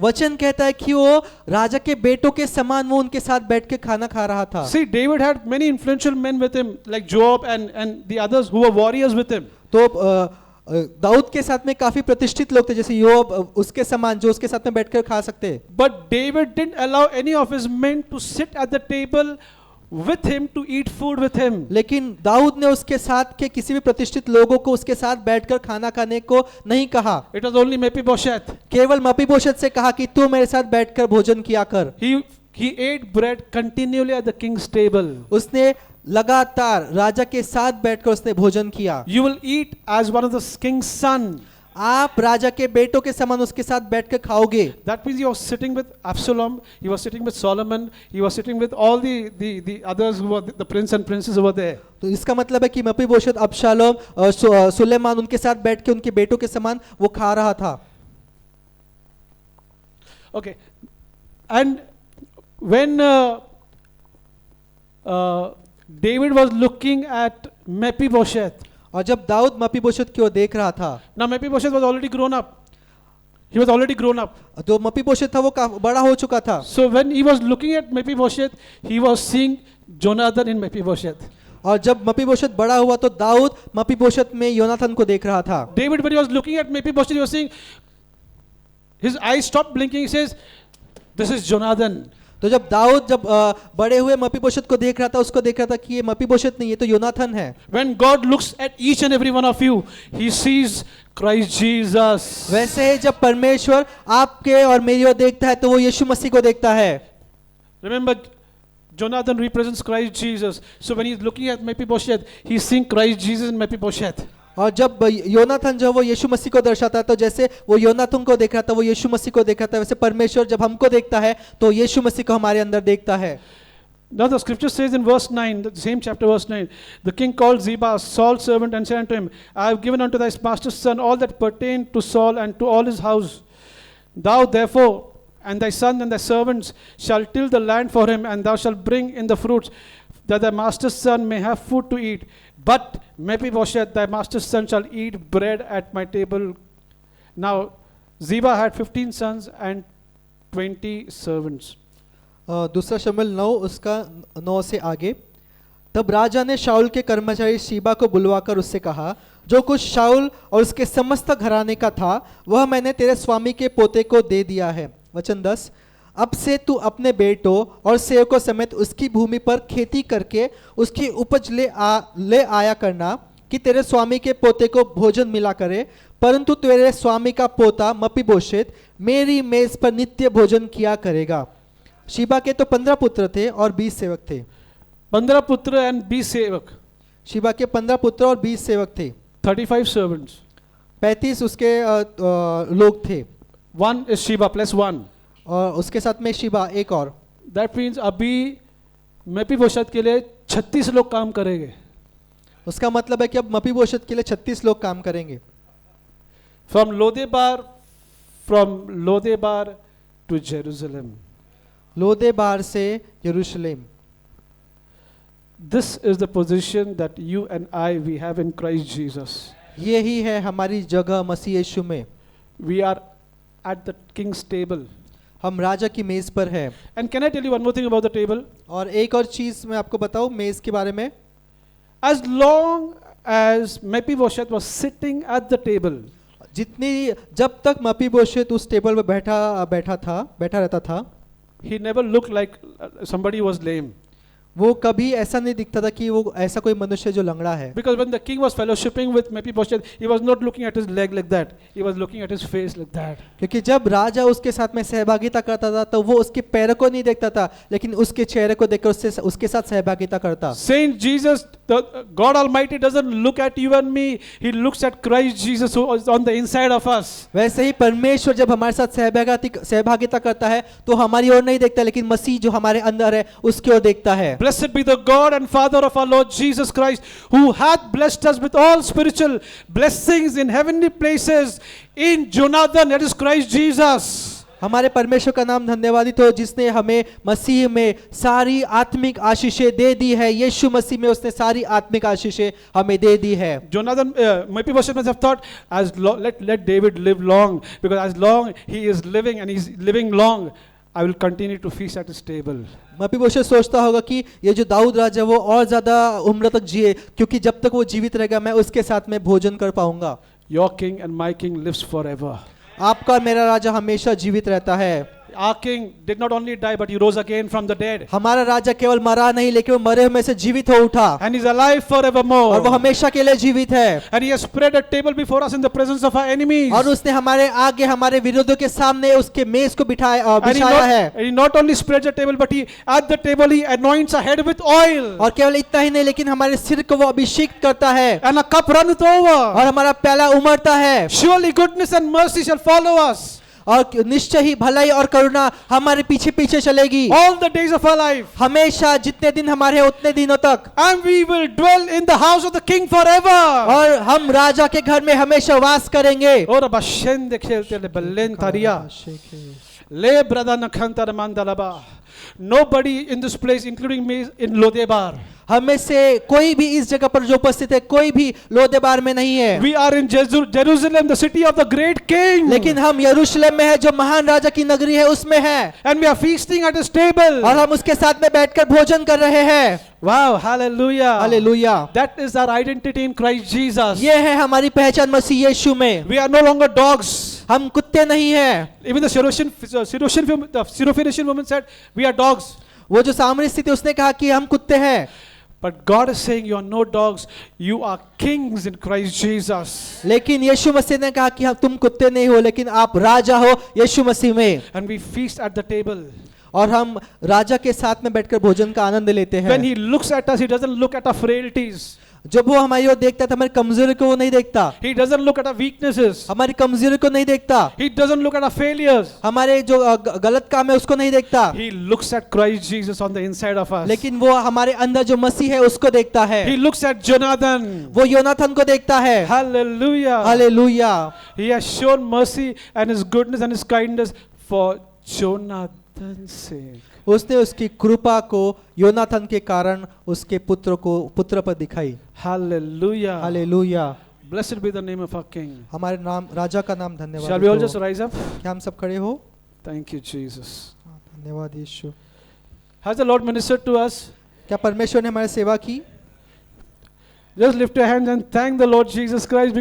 वचन कहता है कि वो राजा के बेटों के समान वो उनके साथ बैठ के खाना खा रहा था.
See, David had many influential men with him like Joab and the others who were warriors with him.
तो दाऊद के साथ में काफी प्रतिष्ठित लोग थे जैसे योब उसके समान जो उसके साथ में बैठकर खा सकते.
But David didn't allow any of his men to sit at the table with him to eat food with him.
लेकिन दाऊद ने उसके साथ के किसी भी प्रतिष्ठित लोगों को उसके साथ बैठकर खाना खाने को नहीं कहा.
It was only Mephibosheth.
केवल मपीबोशेत से कहा कि तू मेरे साथ बैठकर भोजन किया कर.
He ate bread continually at the king's table.
उसने लगातार राजा के साथ बैठकर उसने भोजन किया.
You will eat as one of the king's son.
आप राजा के बेटों के समान उसके साथ बैठकर खाओगे.
That means he was sitting with Absalom, he was sitting with Solomon, he was sitting with all the others who were the prince and princess over there.
तो इसका मतलब है कि मपीबोशेत अबशालोम और सुलेमान उनके साथ बैठ के उनके बेटों के समान वो खा रहा था.
Okay, and when David was looking at Mephibosheth,
और जब दाऊद मपीबोशेत की ओर देख रहा था,
now Mephibosheth was already grown up. He was already grown up.
तो मपीबोशेत था वो बड़ा हो चुका था.
So when he was looking at Mephibosheth, he was seeing Jonathan in Mephibosheth.
और जब मपीबोशेत बड़ा हुआ तो दाऊद मपीबोशेत में योनाथन को देख रहा था.
David, when he was looking at Mephibosheth, he was seeing his eyes stopped blinking. He says, "This is Jonathan."
तो जब दाऊद जब बड़े हुए मपीबोशेत को देख रहा था, उसको देख रहा था कि ये मपीबोशेत नहीं, ये तो योनाथन है.
When God looks at each and every one of you, He sees Christ Jesus.
वैसे ही जब परमेश्वर आपके और मेरी ओर देखता है तो वो यीशु मसीह को देखता है.
Remember, Jonathan represents Christ Jesus. So when he's looking at Mephibosheth, he's seeing Christ Jesus in Mephibosheth.
और जब योनाथन जो वो यीशु मसीह को दर्शाता है तो जैसे वो योनाथन को देख रहा था वो यीशु मसीह को देख रहा था, वैसे परमेश्वर जब हमको देखता है तो यीशु मसीह को हमारे अंदर देखता है.
Now the scripture says in verse 9, the same chapter verse 9, the king called Ziba, Saul's servant, and said unto him, I have given unto thy master's son all that pertained to Saul and to all his house. Thou therefore and thy son and thy servants shall till the land for him, and thou shalt bring in the fruits, that thy master's son may have food to eat. But Mephibosheth, thy master's son, shall eat bread at my table. Now Ziba had 15 sons and 20 servants.
दूसरा शमूएल 9 उसका 9 से आगे. तब राजा ने शाऊल के कर्मचारी शीबा को बुलवाकर उससे कहा, जो कुछ शाऊल और उसके समस्त घराने का था वह मैंने तेरे स्वामी के पोते को दे दिया है. वचन 10, अब से तू अपने बेटों और सेवकों समेत उसकी भूमि पर खेती करके उसकी उपज ले आया करना, कि तेरे स्वामी के पोते को भोजन मिला करे. परंतु तेरे स्वामी का पोता मपीबोशेत मेरी मेज पर नित्य भोजन किया करेगा. शीबा के तो 15 पुत्र थे और 20 सेवक थे.
15 पुत्र and 20 सेवक.
शीबा के 15 पुत्र और 20 सेवक थे.
35 servants.
35 उसके लोग थे.
1 is Sheba plus 1.
और उसके साथ में शीबा एक और.
That means अभी मेपीबोशेत के लिए 36 लोग काम करेंगे.
उसका मतलब है कि अब मपीबोशेत के लिए 36 लोग काम करेंगे.
From Lodebar to Jerusalem.
लोदेबार से यरूशलेम।
This is the position that you and I we have in Christ Jesus.
यही है हमारी जगह मसीह यीशु में।
We are at the king's table.
हम राजा की मेज पर है।
And can I tell you one more thing about the table?
और एक और चीज मैं आपको बताऊं मेज के बारे में।
As long as Mephibosheth was sitting at the table,
जब तक मपीबोशेत उस टेबल पर बैठा रहता था,
he never looked like somebody who was lame.
वो कभी ऐसा नहीं दिखता था कि वो ऐसा कोई मनुष्य जो लंगड़ा है।
Because when the king was fellowshipping with Mephibosheth, he was not looking at his leg like that. He was looking at his face like that.
क्योंकि जब राजा उसके साथ में सहभागिता करता था तो वो उसके पैरों को नहीं देखता था, लेकिन उसके चेहरे को देखकर उसके साथ सहभागिता करता।
Saint Jesus, God Almighty doesn't look at you and me. He looks at Christ Jesus who is on the inside of us.
वैसे ही परमेश्वर जब हमारे साथ सहभागिता करता है तो हमारी ओर नहीं देखता, लेकिन मसीह जो हमारे अंदर है उसकी ओर देखता है।
Blessed be the God and Father of our Lord Jesus Christ, who hath blessed us with all spiritual blessings in heavenly places in Jonathan, that is Christ Jesus.
हमारे परमेश्वर का नाम धन्यवादित हो जिसने हमें मसीह में सारी आत्मिक आशीषें दे दी है। यीशु मसीह में उसने सारी आत्मिक आशीषें हमें दे दी है।
Jonathan, Mephibosheth must have thought, let David live long, because as long he is living and he's living long, I will continue to feast at his table.
मपीबोशेत सोचता होगा कि ये जो दाऊद राजा वो और ज्यादा उम्र तक जिए, क्योंकि जब तक वो जीवित रहेगा मैं उसके साथ में भोजन कर पाऊंगा।
Your king and my king lives forever.
आपका और मेरा राजा हमेशा जीवित रहता है।
Our king did not only die, but he rose again from the dead.
हमारा राजा केवल मरा नहीं, लेकिन वो मरे हुए से जीवित हो उठा।
And he's alive forevermore.
और वो हमेशा के लिए जीवित है।
And he has spread a table before us in the presence of our enemies.
और उसने हमारे आगे हमारे विरोधियों के सामने उसके मेज को बिछाया है।
And he not only spreads the table, but at the table he anoints our head with oil.
और केवल इतना ही नहीं, लेकिन हमारे सिर को वो अभिषेक करता है।
And a cup runneth over.
और हमारा प्याला उमड़ता है।
Surely goodness and mercy shall follow us.
और निश्चय ही भलाई और करुणा हमारे पीछे पीछे चलेगी।
All the days of our life.
हमेशा जितने दिन हमारे हैं उतने दिनों तक।
And we will dwell in the house of the king forever.
और हम राजा के घर में हमेशा वास करेंगे।
Ora bashende khelte le belen taria. Le brada nakhanta mandalaba. Nobody in this place, including me, in Lodebar.
हमें से कोई भी इस जगह पर जो उपस्थित है कोई भी लोदेबार में नहीं है।
We are in Jerusalem, the city of the great king.
लेकिन हम यरूशलेम में है जो महान राजा की नगरी है उसमें है।
And we are feasting at his table.
और हम उसके साथ में बैठकर भोजन कर रहे हैं।
Wow, hallelujah.
Hallelujah.
That is our identity in Christ Jesus.
ये है हमारी पहचान मसीह यीशु में।
We are no longer dogs.
हम कुत्ते नहीं हैं।
Even the Syrophoenician woman said, we are dogs.
वो जो सामने स्थिति उसने कहा कि हम कुत्ते हैं।
But God is saying you are no dogs, you are kings in Christ Jesus.
लेकिन यीशु मसीह ने कहा कि हम तुम कुत्ते नहीं हो, लेकिन आप राजा हो यीशु मसीह में।
And we feast at the table.
और हम राजा के साथ में बैठकर भोजन का आनंद लेते हैं।
When he looks at us, he doesn't look at our frailties.
जब वो हमारी ओर देखता है तो हमारी कमजोरी को वो नहीं देखता।
He doesn't look at our weaknesses.
हमारी कमजोरी को नहीं देखता।
He doesn't look at our failures.
हमारे जो गलत काम है उसको नहीं देखता।
He looks at Christ Jesus on the inside of us.
लेकिन वो हमारे अंदर जो मसीह है उसको देखता है।
He looks at Jonathan.
वो योनाथन को देखता है।
Hallelujah.
Hallelujah.
He has shown mercy and his goodness and his kindness for Jonathan's sake.
उसने उसकी कृपा को योनाथन के कारण उसके पुत्र पर दिखाई।
Hallelujah.
Hallelujah.
Blessed be the name of our King.
हमारे नाम राजा का नाम धन्यवाद।
Shall we all just rise up?
क्या हम सब खड़े हो?
Thank you, Jesus.
धन्यवाद यीशु।
Has the Lord ministered to us?
क्या परमेश्वर ने हमारी सेवा की?
Just lift your hands and thank the Lord Jesus Christ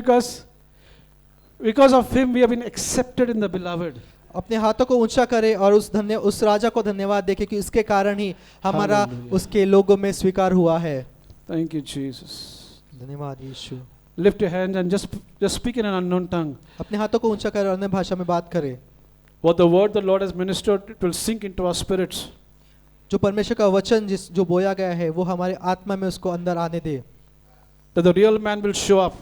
because of him we have been accepted in the beloved.
अपने हाथों को ऊंचा करें और उस राजा को धन्यवाद देखें कि उसके कारण ही हमारा उसके लोगों में स्वीकार हुआ है।
Thank you, Jesus.
धन्यवाद यीशु।
Lift your hands and just speak in an unknown tongue.
अपने हाथों को ऊंचा करें और अन्य भाषा में बात करें।
What the word the Lord has ministered, it will sink into our spirits.
जो परमेश्वर का वचन जो बोया गया है वो हमारे आत्मा में उसको अंदर आने दे।
That the real man will show up.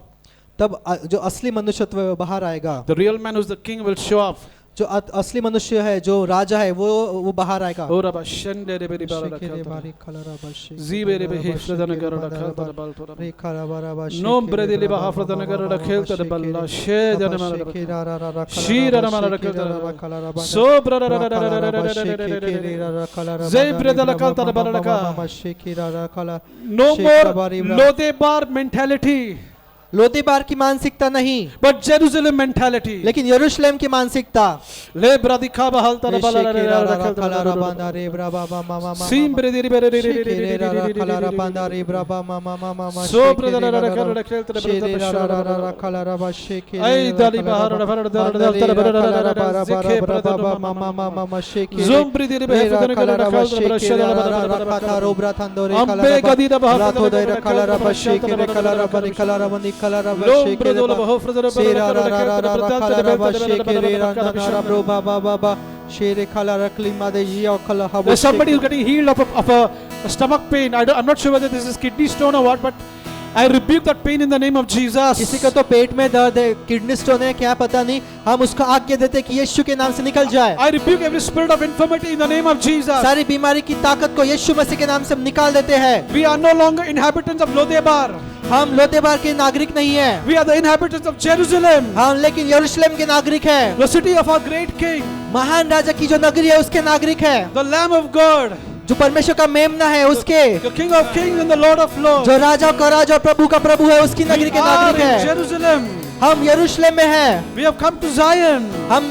तब जो असली मनुष्यत्व है वो बाहर आएगा।
The real man who is the king will show up.
जो असली मनुष्य है, जो राजा है, वो बाहर आएगा।
Oh, Rabba, Shende, Rebe, Rebe, Rebe, Rebe, Zibe, Rebe, Hefredana, Garada, Kelta, Baltora. No, Brede, Liba, Hafredana, Garada, Kelta, the Balla, Sheda, Shira, Ramana, Kelta, So, Brada, Zebreda, La Calta, the Baraka. No more Lodebar mentality,
लोदीबार की मानसिकता नहीं,
but Jerusalem mentality.
लेकिन यरूशलेम की मानसिकता।
Le Bradika, Bahalta, the Balla, Sim, Brede, So, Brother, Kelta, Ay, Dali, Bahara, Zoom, Brede, There's somebody who's getting healed of a stomach pain. I'm not sure whether this is kidney stone or what, but I rebuke that pain in the name of Jesus.
किसी का तो पेट में दर्द है, kidney stone है, क्या पता नहीं, हम उसको आज्ञा देते हैं कि यीशु के नाम से निकल जाए।
I rebuke every spirit of infirmity in the name of Jesus.
सारी बीमारी की ताकत को यीशु मसीह के नाम से हम निकाल देते हैं।
We are no longer inhabitants of Lodebar.
हम लोदेबार के नागरिक नहीं हैं,
We are the inhabitants of Jerusalem,
हम लेकिन यरूशलेम के नागरिक हैं।
the city of our great King,
महान राजा की जो नगरी है उसके नागरिक हैं,
the Lamb of God,
जो परमेश्वर का मेमना है उसके,
the King of Kings and the Lord of Lords.
जो राजा का राजा और प्रभु का प्रभु है उसकी
We
नगरी के
are
नागरिक
in
हैं।
Jerusalem.
हम यरूशलेम में हैं,
We have come to Zion,
हम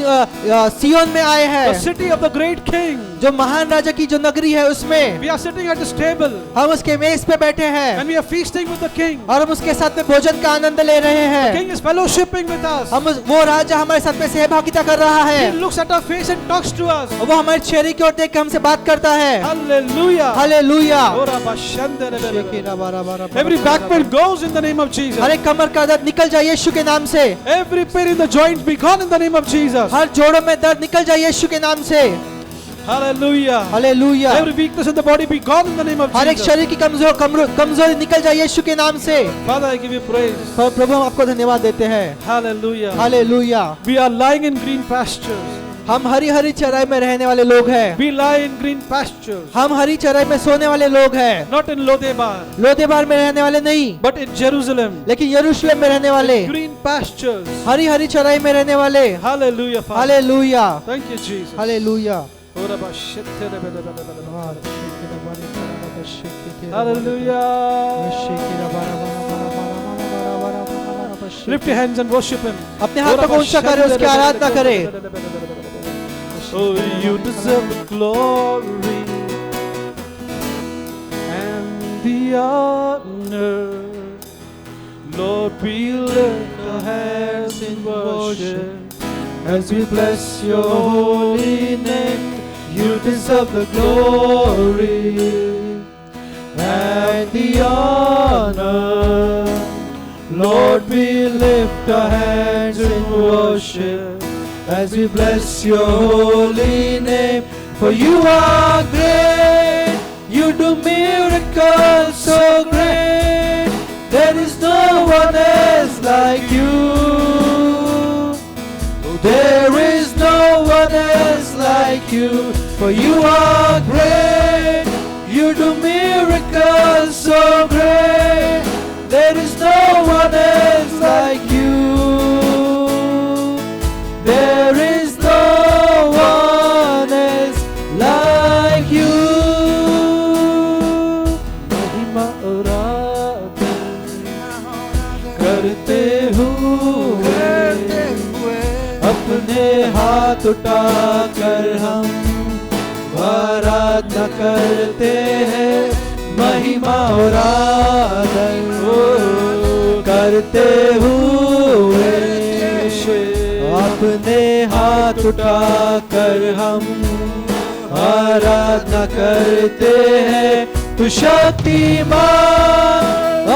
सियोन में आए
the
हैं,
city of the great King.
जो महान राजा की जो नगरी है उसमें
We are sitting at his table
हम उसके मेज पे बैठे हैं
and we are feasting with the King.
और हम उसके साथ में भोजन का आनंद ले रहे
The
हैं।
King is fellowshipping with us.
वो राजा हमारे साथ में सहभागिता कर रहा
He
है,
looks at our face and talks to us.
वो हमारे चेहरे की ओर देख के हमसे बात करता है।
Hallelujah.
Hallelujah.
Ora bashande rebele. Every back pain goes in the name of Jesus.
हर एक कमर का दर्द निकल जाए यीशु के नाम से,
Every pain in the joints be gone in the name of Jesus.
हर जोड़ों में दर्द निकल जाए यीशु के नाम से।
Hallelujah.
Hallelujah.
Every weakness in the body be gone in the name of
हर एक
Jesus.
शरीर की कमजोरी निकल जाए यीशु के नाम से।
Father, I give you praise.
प्रभु हम आपको धन्यवाद देते हैं।
Hallelujah.
Hallelujah.
We are lying in green pastures.
हम हरी हरी चराई में रहने वाले लोग हैं,
We lie in green pastures.
हम हरी चराई में सोने वाले लोग हैं,
Not in Lodebar,
लोदेबार में रहने वाले नहीं,
but in Jerusalem.
लेकिन यरूशलेम में रहने वाले,
Green pastures.
हरी हरी चराई में रहने वाले।
Hallelujah, Father.
Hallelujah,
Thank you, Jesus.
Hallelujah.
Ora bashete rebele. Hallelujah. Lift your hands and worship Him.
अपने हाथों को ऊंचा करें, उसकी आराधना करें।
Oh, you deserve the glory and the honor. Lord, we lift our hands in worship as we bless your holy name. You deserve the glory and the honor. Lord, we lift our hands in worship as we bless your holy name. For you are great, you do miracles so great. There is no one else like you. There is no one else like you. For you are great, you do miracles so great. There is no one else like you. There is no one else like you. महिमा आराधना करते हुए अपने हाथ उठाकर हम आराधना करते हैं। महिमा और आदर करते हुए अपने हाथ उठाकर हम आराधना करते हैं। तू शक्तिमान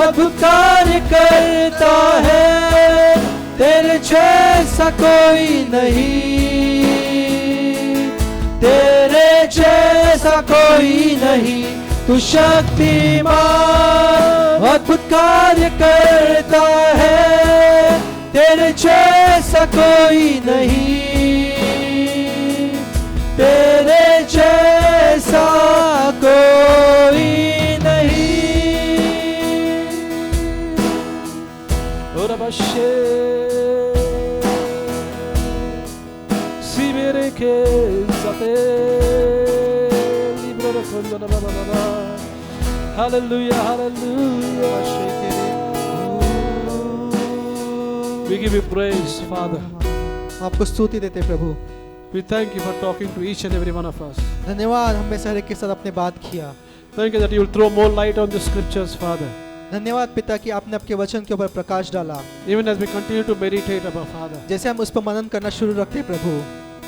अब कार्य करता है, तेरे जैसा कोई नहीं, तेरे जैसा कोई नहीं। तू शक्तिमान अद्भुत कार्य करता है, तेरे जैसा कोई नहीं,
तेरे जैसा कोई नहीं।
और बशे सिबेरे के साथे लिब्रो रखंदो ना ना। Hallelujah hallelujah. We give you praise, Father.
आपको स्तुति देते प्रभु।
We thank you for talking to each and every one of us.
धन्यवाद हमें से हर एक के साथ अपने बात किया।
Thank you that you will throw more light on the scriptures, Father.
धन्यवाद पिता कि आपने आपके वचन के ऊपर प्रकाश डाला।
Even as we continue to meditate about Father,
जैसे हम उस पर मनन करना शुरू रखते हैं प्रभु,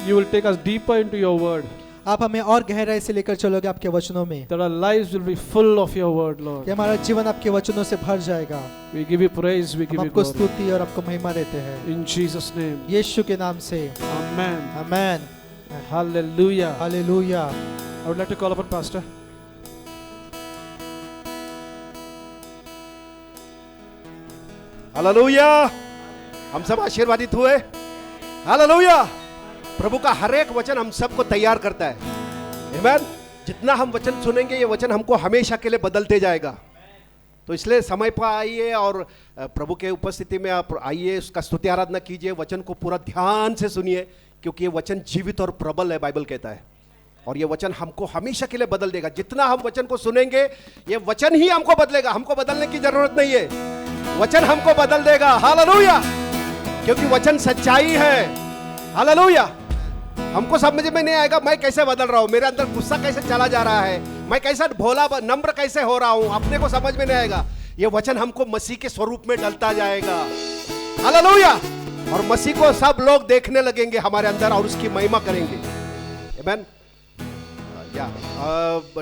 you will take us deeper into your word.
आप हमें और गहराई से लेकर चलोगे आपके वचनों में।
That our lives will be full of your word, Lord.
कि हमारा जीवन आपके वचनों से भर जाएगा।
We give you praise, we
हम
give you
आपको
glory.
स्तुति और आपको महिमा देते हैं
In Jesus' name.
यीशु के नाम से।
Amen.
Amen.
Hallelujah.
Hallelujah.
I would like to call upon Pastor.
Hallelujah. हम सब आशीर्वादित हुए। हालेलुया। प्रभु का हर एक वचन हम सबको तैयार करता है। आमीन। जितना हम वचन सुनेंगे ये वचन हमको हमेशा के लिए बदलते जाएगा। तो इसलिए समय पर आइए और प्रभु के उपस्थिति में आप आइए, उसका स्तुति आराधना कीजिए, वचन को पूरा ध्यान से सुनिए, क्योंकि ये वचन जीवित और प्रबल है, बाइबल कहता है। और ये वचन हमको हमेशा के लिए बदल देगा। जितना हम वचन को सुनेंगे ये वचन ही हमको बदलेगा, हमको बदलने की जरूरत नहीं है, वचन हमको बदल देगा। हालेलुया। क्योंकि वचन सच्चाई है। हालेलुया। हमको समझ में नहीं आएगा मैं कैसे बदल रहा हूं, मेरे अंदर गुस्सा कैसे चला जा रहा है, मैं कैसा भोला नम्र कैसे हो रहा हूं, अपने को समझ में नहीं आएगा। ये वचन हमको मसीह के स्वरूप में ढलता जाएगा। हालेलुया। और मसीह को सब लोग देखने लगेंगे हमारे अंदर और उसकी महिमा करेंगे। आमीन। या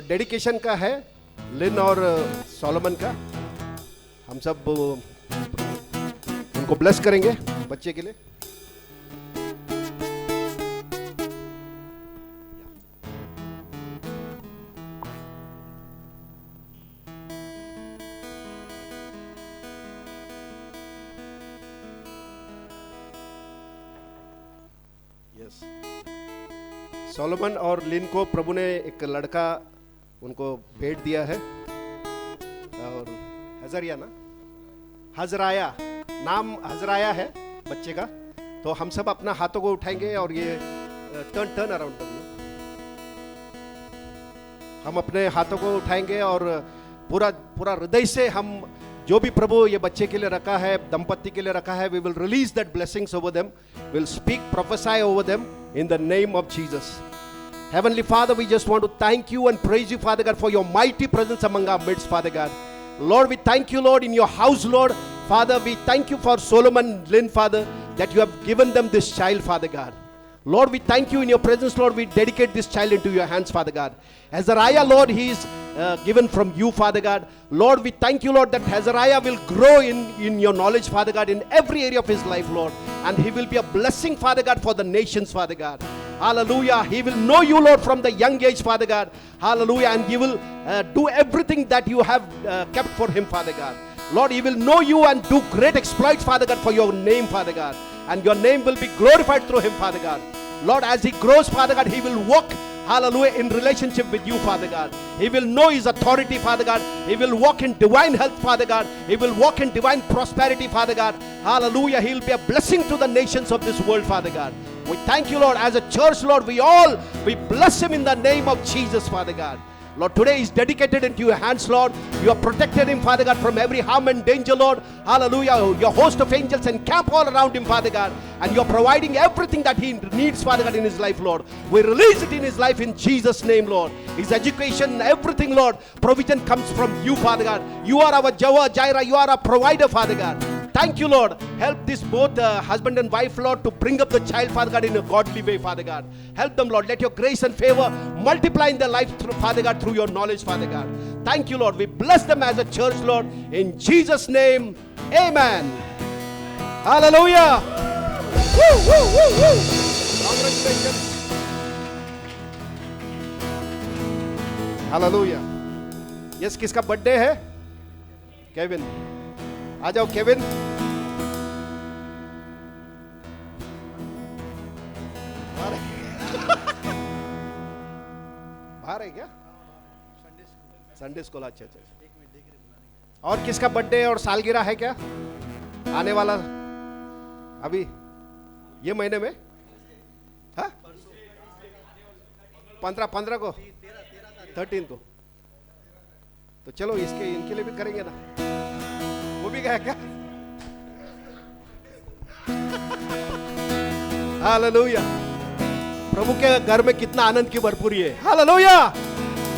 डेडिकेशन का है लिन और सोलोमन का, हम सब उनको ब्लेस करेंगे बच्चे के लिए। सोलोमन और लिन को प्रभु ने एक लड़का उनको भेंट दिया है, और हजरिया ना, हजराया नाम हजराया है बच्चे का। तो हम सब अपना हाथों को उठाएंगे और ये टर्न अराउंड करिए। हम अपने हाथों को उठाएंगे और पूरा हृदय से हम जो भी प्रभु ये बच्चे के लिए रखा है, दंपति के लिए रखा है, we will release that blessings over them, we'll speak, prophesy over them in the name of Jesus. Heavenly Father, we just want to thank you and praise you, Father God, for your mighty presence among our midst, Father God. Lord, we thank you, Lord, in your house, Lord. Father, we thank you for Solomon and Lynn, Father, that you have given them this child, Father God. Lord, we thank you in your presence, Lord. We dedicate this child into your hands, Father God. Azariah, Lord, he is given from you, Father God. Lord, we thank you, Lord, that Azariah will grow in your knowledge, Father God, in every area of his life, Lord. And he will be a blessing, Father God, for the nations, Father God. Hallelujah. He will know you, Lord, from the young age, Father God. Hallelujah. And he will do everything that you have kept for him, Father God. Lord, he will know you and do great exploits, Father God, for your name, Father God. And your name will be glorified through him, Father God. Lord, as he grows, Father God, he will walk, hallelujah, in relationship with you, Father God. He will know his authority, Father God. He will walk in divine health, Father God. He will walk in divine prosperity, Father God. Hallelujah. He will be a blessing to the nations of this world, Father God. We thank you, Lord. As a church, Lord, we bless him in the name of Jesus, Father God. Lord, today is dedicated into your hands, Lord. You have protected him, Father God, from every harm and danger, Lord. Hallelujah. Your host of angels encamp all around him, Father God. And you're providing everything that he needs, Father God, in his life, Lord. We release it in his life in Jesus' name, Lord. His education, everything, Lord. Provision comes from you, Father God. You are our Jehovah Jireh. You are our provider, Father God. Thank you, Lord. Help this both husband and wife, Lord, to bring up the child, Father God, in a godly way, Father God. Help them, Lord. Let your grace and favor multiply in their life, Father God, through your knowledge, Father God. Thank you, Lord. We bless them as a church, Lord. In Jesus' name, amen. Hallelujah. Woo, woo, woo, woo. Congratulations. Hallelujah. Yes, किसका birthday है? Kevin. आ जाओ Kevin. बाहर है क्या? Sunday school, अच्छा अच्छा। और किसका बर्थडे और सालगिरह है क्या आने वाला अभी ये महीने में? हाँ 15 को 13 को। तो चलो इनके लिए भी करेंगे ना। वो भी गया क्या? हालेलुया। प्रभु के घर में कितना आनंद की भरपूरी है। हालेलुया।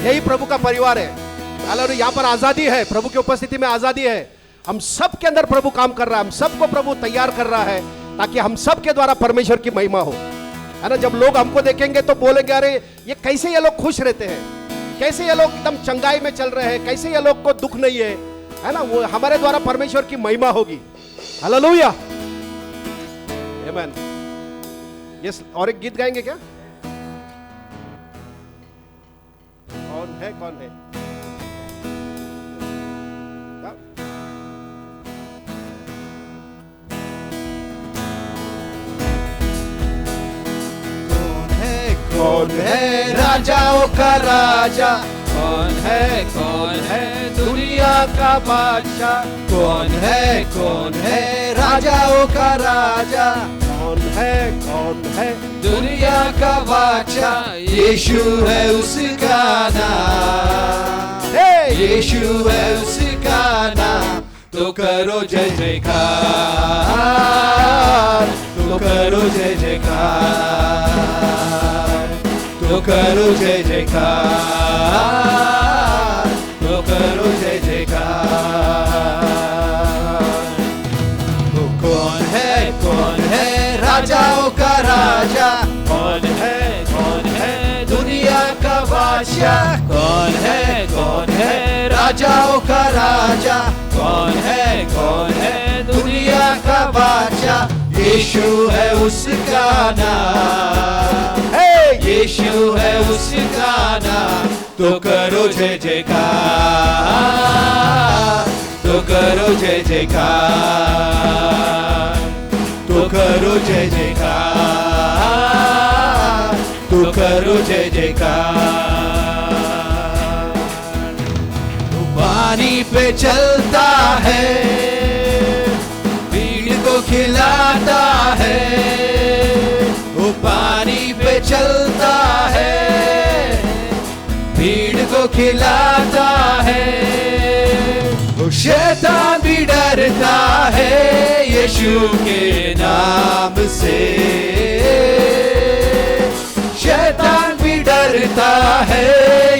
यही प्रभु का परिवार है। हालेलुया। यहाँ पर आजादी है, प्रभु की उपस्थिति में आजादी है। हम सब के अंदर प्रभु काम कर रहा है, हम सबको प्रभु तैयार कर रहा है ताकि हम सब के द्वारा परमेश्वर की महिमा हो, है ना। जब लोग हमको देखेंगे तो बोलेंगे अरे ये कैसे ये लोग खुश रहते हैं, कैसे ये लोग एकदम चंगाई में चल रहे हैं, कैसे ये लोग को दुख नहीं है ना। वो हमारे द्वारा परमेश्वर की महिमा होगी। हालेलुया। आमीन। यस। और एक गीत गाएंगे क्या? कौन है कौन है?
कौन है राजाओं का राजा?
कौन है
दुनिया का बादशाह? कौन है राजाओं का राजा?
कौन है
दुनिया का बादशाह? यीशु है उसका नाम, यीशु है उसका नाम। तो करो जय जयकार, तो करो जय जयकार, तो करो जय जयकार, तो करो जय जयकार। तो कौन है राजाओं का राजा? कौन है दुनिया का बादशाह? कौन है राजाओं का राजा? कौन है दुनिया का बादशाह? यीशु है उसका नाम, यीशु है उसका नाम। तो करो जय जयकार, तो करो जय जयकार, तो करो जय जयकार, तो करो जय जयकार। तो पानी पे चलता है, भीड़ को खिलाता है। वो पानी पे चलता है, भीड़ को खिलाता है। वो शैतान भी डरता है यीशु के नाम से, शैतान भी डरता है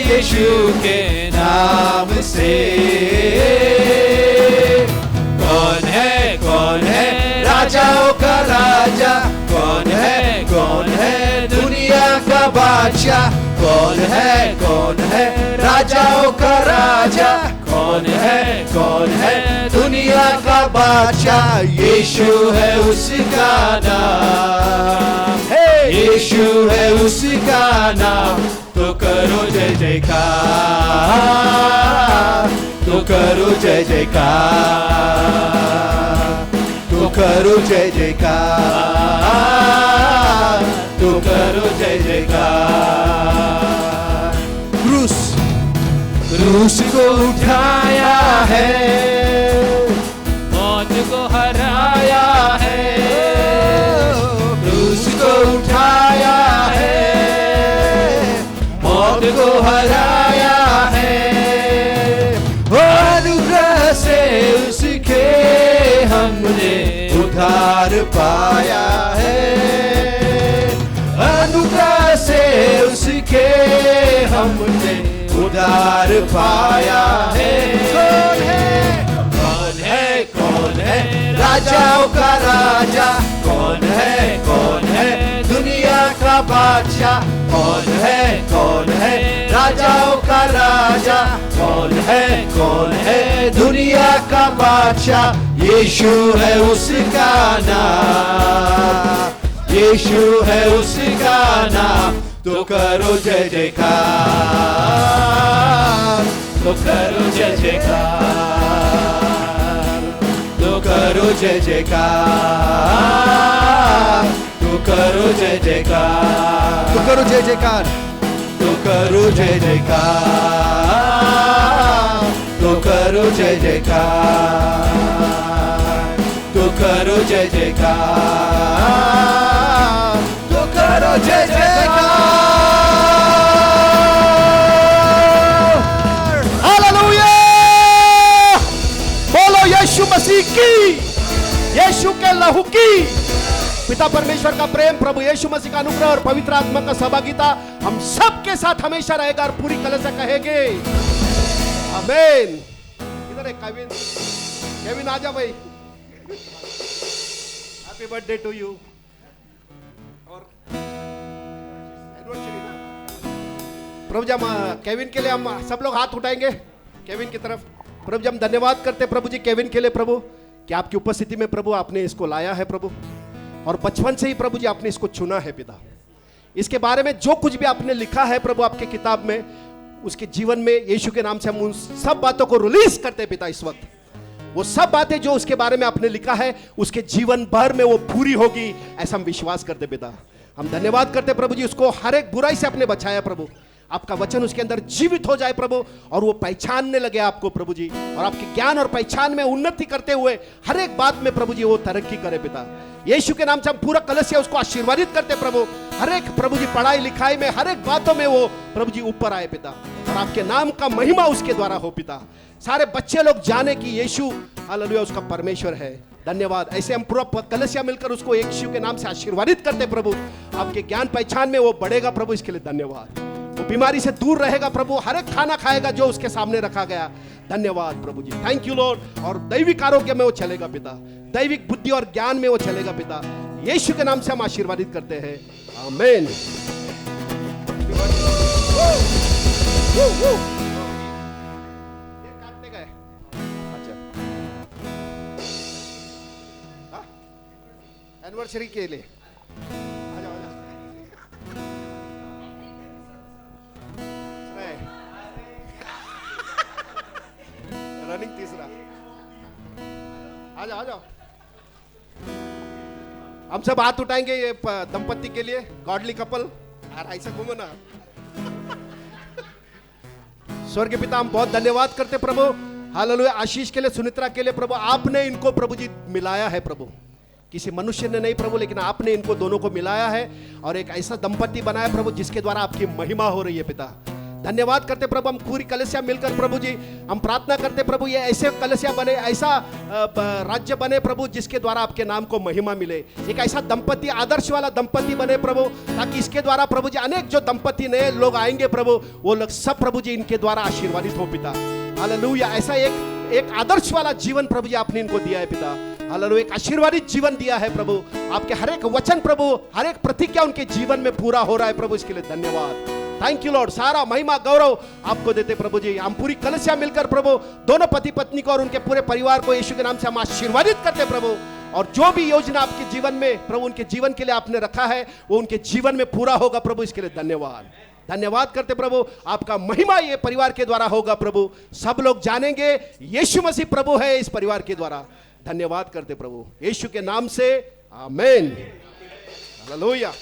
यीशु के नाम से। कौन है राजाओं का राजा? कौन है दुनिया का बादशाह? कौन है राजाओं का राजा? कौन है दुनिया का बादशाह? यीशु है उसका नाम, यीशु है उसका नाम। तो करो जय जयकार, तो करो जय जयकार, तो करो जय जयकार, तो करो जय जयकार। क्रूस को उठाया है, मौत को हराया है। क्रूस को उठाया है, मौत को हराया है। अनुग्रह से उसके हमने उद्धार पाया है, अनुग्रह से उसके हमने उद्धार पाया है। कौन है राजाओं का राजा? कौन है दुनिया का बादशाह? कौन है राजाओं का राजा? कौन है दुनिया का बादशाह? यीशु है उसका नाम, यीशु है उसका नाम। तो करो जय जयकार, तो करो जय जयकार, तो करो जय जयकार, तो करो जय जयकार, तो करो जय जयकार, तो
करो जय जयकार, तो करो जय जयकार, तो करो जय जयकार, तो करो जय जयकार। हालेलुया, बोलो यीशु मसीह की, यीशु के लहू की। पिता परमेश्वर का प्रेम, प्रभु यीशु मसीह का अनुग्रह और पवित्र आत्मा का सहभागिता हम सब के साथ हमेशा रहेगा और पूरी कलीसिया कहेगे आमीन। इधर है केविन, केविन आजा भाई, हैप्पी बर्थडे टू यू। और एडवर्ड शरीफ, प्रभु जी हम केविन के लिए हम सब लोग हाथ उठाएंगे केविन की तरफ। प्रभु जी हम धन्यवाद करते प्रभु जी केविन के लिए प्रभु, कि आपकी उपस्थिति में प्रभु आपने इसको लाया है प्रभु, और बचपन से ही प्रभु जी आपने इसको चुना है पिता। इसके बारे में जो कुछ भी आपने लिखा है प्रभु आपके किताब में, उसके जीवन में यीशु के नाम से हम उन सब बातों को रिलीज करते हैं पिता। इस वक्त वो सब बातें जो उसके बारे में आपने लिखा है उसके जीवन भर में वो पूरी होगी, ऐसा हम विश्वास करते पिता। हम धन्यवाद करते प्रभु जी, उसको हर एक बुराई से आपने बचाया प्रभु। आपका वचन उसके अंदर जीवित हो जाए प्रभु, और वो पहचानने लगे आपको प्रभु जी, और आपके ज्ञान और पहचान में उन्नति करते हुए हर एक बात में प्रभु जी वो तरक्की करे पिता। यीशु के नाम से हम पूरा कलीसिया उसको आशीर्वादित करते प्रभु। हर एक प्रभु जी पढ़ाई लिखाई में हर एक बातों में वो प्रभु जी ऊपर आए पिता, और आपके नाम का महिमा उसके द्वारा हो पिता। सारे बच्चे लोग जाने कि यीशु हालेलुया उसका परमेश्वर है। धन्यवाद। ऐसे हम पूरा कलीसिया मिलकर उसको यीशु के नाम से आशीर्वादित करते प्रभु। आपके ज्ञान पहचान में वो बढ़ेगा प्रभु, इसके लिए धन्यवाद। वो बीमारी से दूर रहेगा प्रभु, हर एक खाना खाएगा जो उसके सामने रखा गया। धन्यवाद प्रभु जी, थैंक यू लॉर्ड। और दैविक आरोग्य में वो चलेगा पिता, दैविक बुद्धि और ज्ञान में वो चलेगा पिता। यीशु के नाम से हम आशीर्वादित करते हैं आमीन। काटने गए, अच्छा एनिवर्सरी के लिए रनिंग तीसरा, आ जाओ आ जाओ। हम सब हाथ उठाएंगे ये दंपत्ति के लिए, गॉडली कपल। यार ऐसा घूमो ना। स्वर्गीय पिता हम बहुत धन्यवाद करते प्रभु, हालेलुया। आशीष के लिए, सुनित्रा के लिए प्रभु, आपने इनको प्रभु जी मिलाया है प्रभु, किसी मनुष्य ने नहीं प्रभु, लेकिन आपने इनको दोनों को मिलाया है और एक ऐसा दंपत्ति बनाया प्रभु जिसके द्वारा आपकी महिमा हो रही है पिता। धन्यवाद करते प्रभु, हम पूरी कलीसिया मिलकर प्रभु जी हम प्रार्थना करते प्रभु, ये ऐसे कलीसिया बने, ऐसा राज्य बने प्रभु जिसके द्वारा आपके नाम को महिमा मिले। एक ऐसा दंपति, आदर्श वाला दंपति बने प्रभु, ताकि इसके द्वारा प्रभु जी अनेक जो दंपति नए लोग आएंगे प्रभु, वो लोग सब प्रभु जी इनके द्वारा आशीर्वादित हो पिता। हालेलुया। ऐसा एक आदर्श वाला जीवन प्रभु जी आपने इनको दिया है पिता। हालेलुया। एक आशीर्वादित जीवन दिया है प्रभु। आपके हर एक वचन प्रभु, हर एक प्रतिज्ञा उनके जीवन में पूरा हो रहा है प्रभु, इसके लिए धन्यवाद। Thank you Lord. सारा महिमा गौरव आपको देते प्रभु जी। हम पूरी कलीसिया मिलकर प्रभु दोनों पति पत्नी को और उनके पूरे परिवार को यीशु के नाम से हम आशीर्वादित करते प्रभु, और जो भी योजना आपके जीवन में प्रभु उनके जीवन के लिए आपने रखा है वो उनके जीवन में पूरा होगा प्रभु, इसके लिए धन्यवाद। धन्यवाद करते प्रभु, आपका महिमा ये परिवार के द्वारा होगा प्रभु। सब लोग जानेंगे यीशु मसीह प्रभु है इस परिवार के द्वारा। धन्यवाद करते प्रभु यीशु के नाम से आमीन। हालेलुया।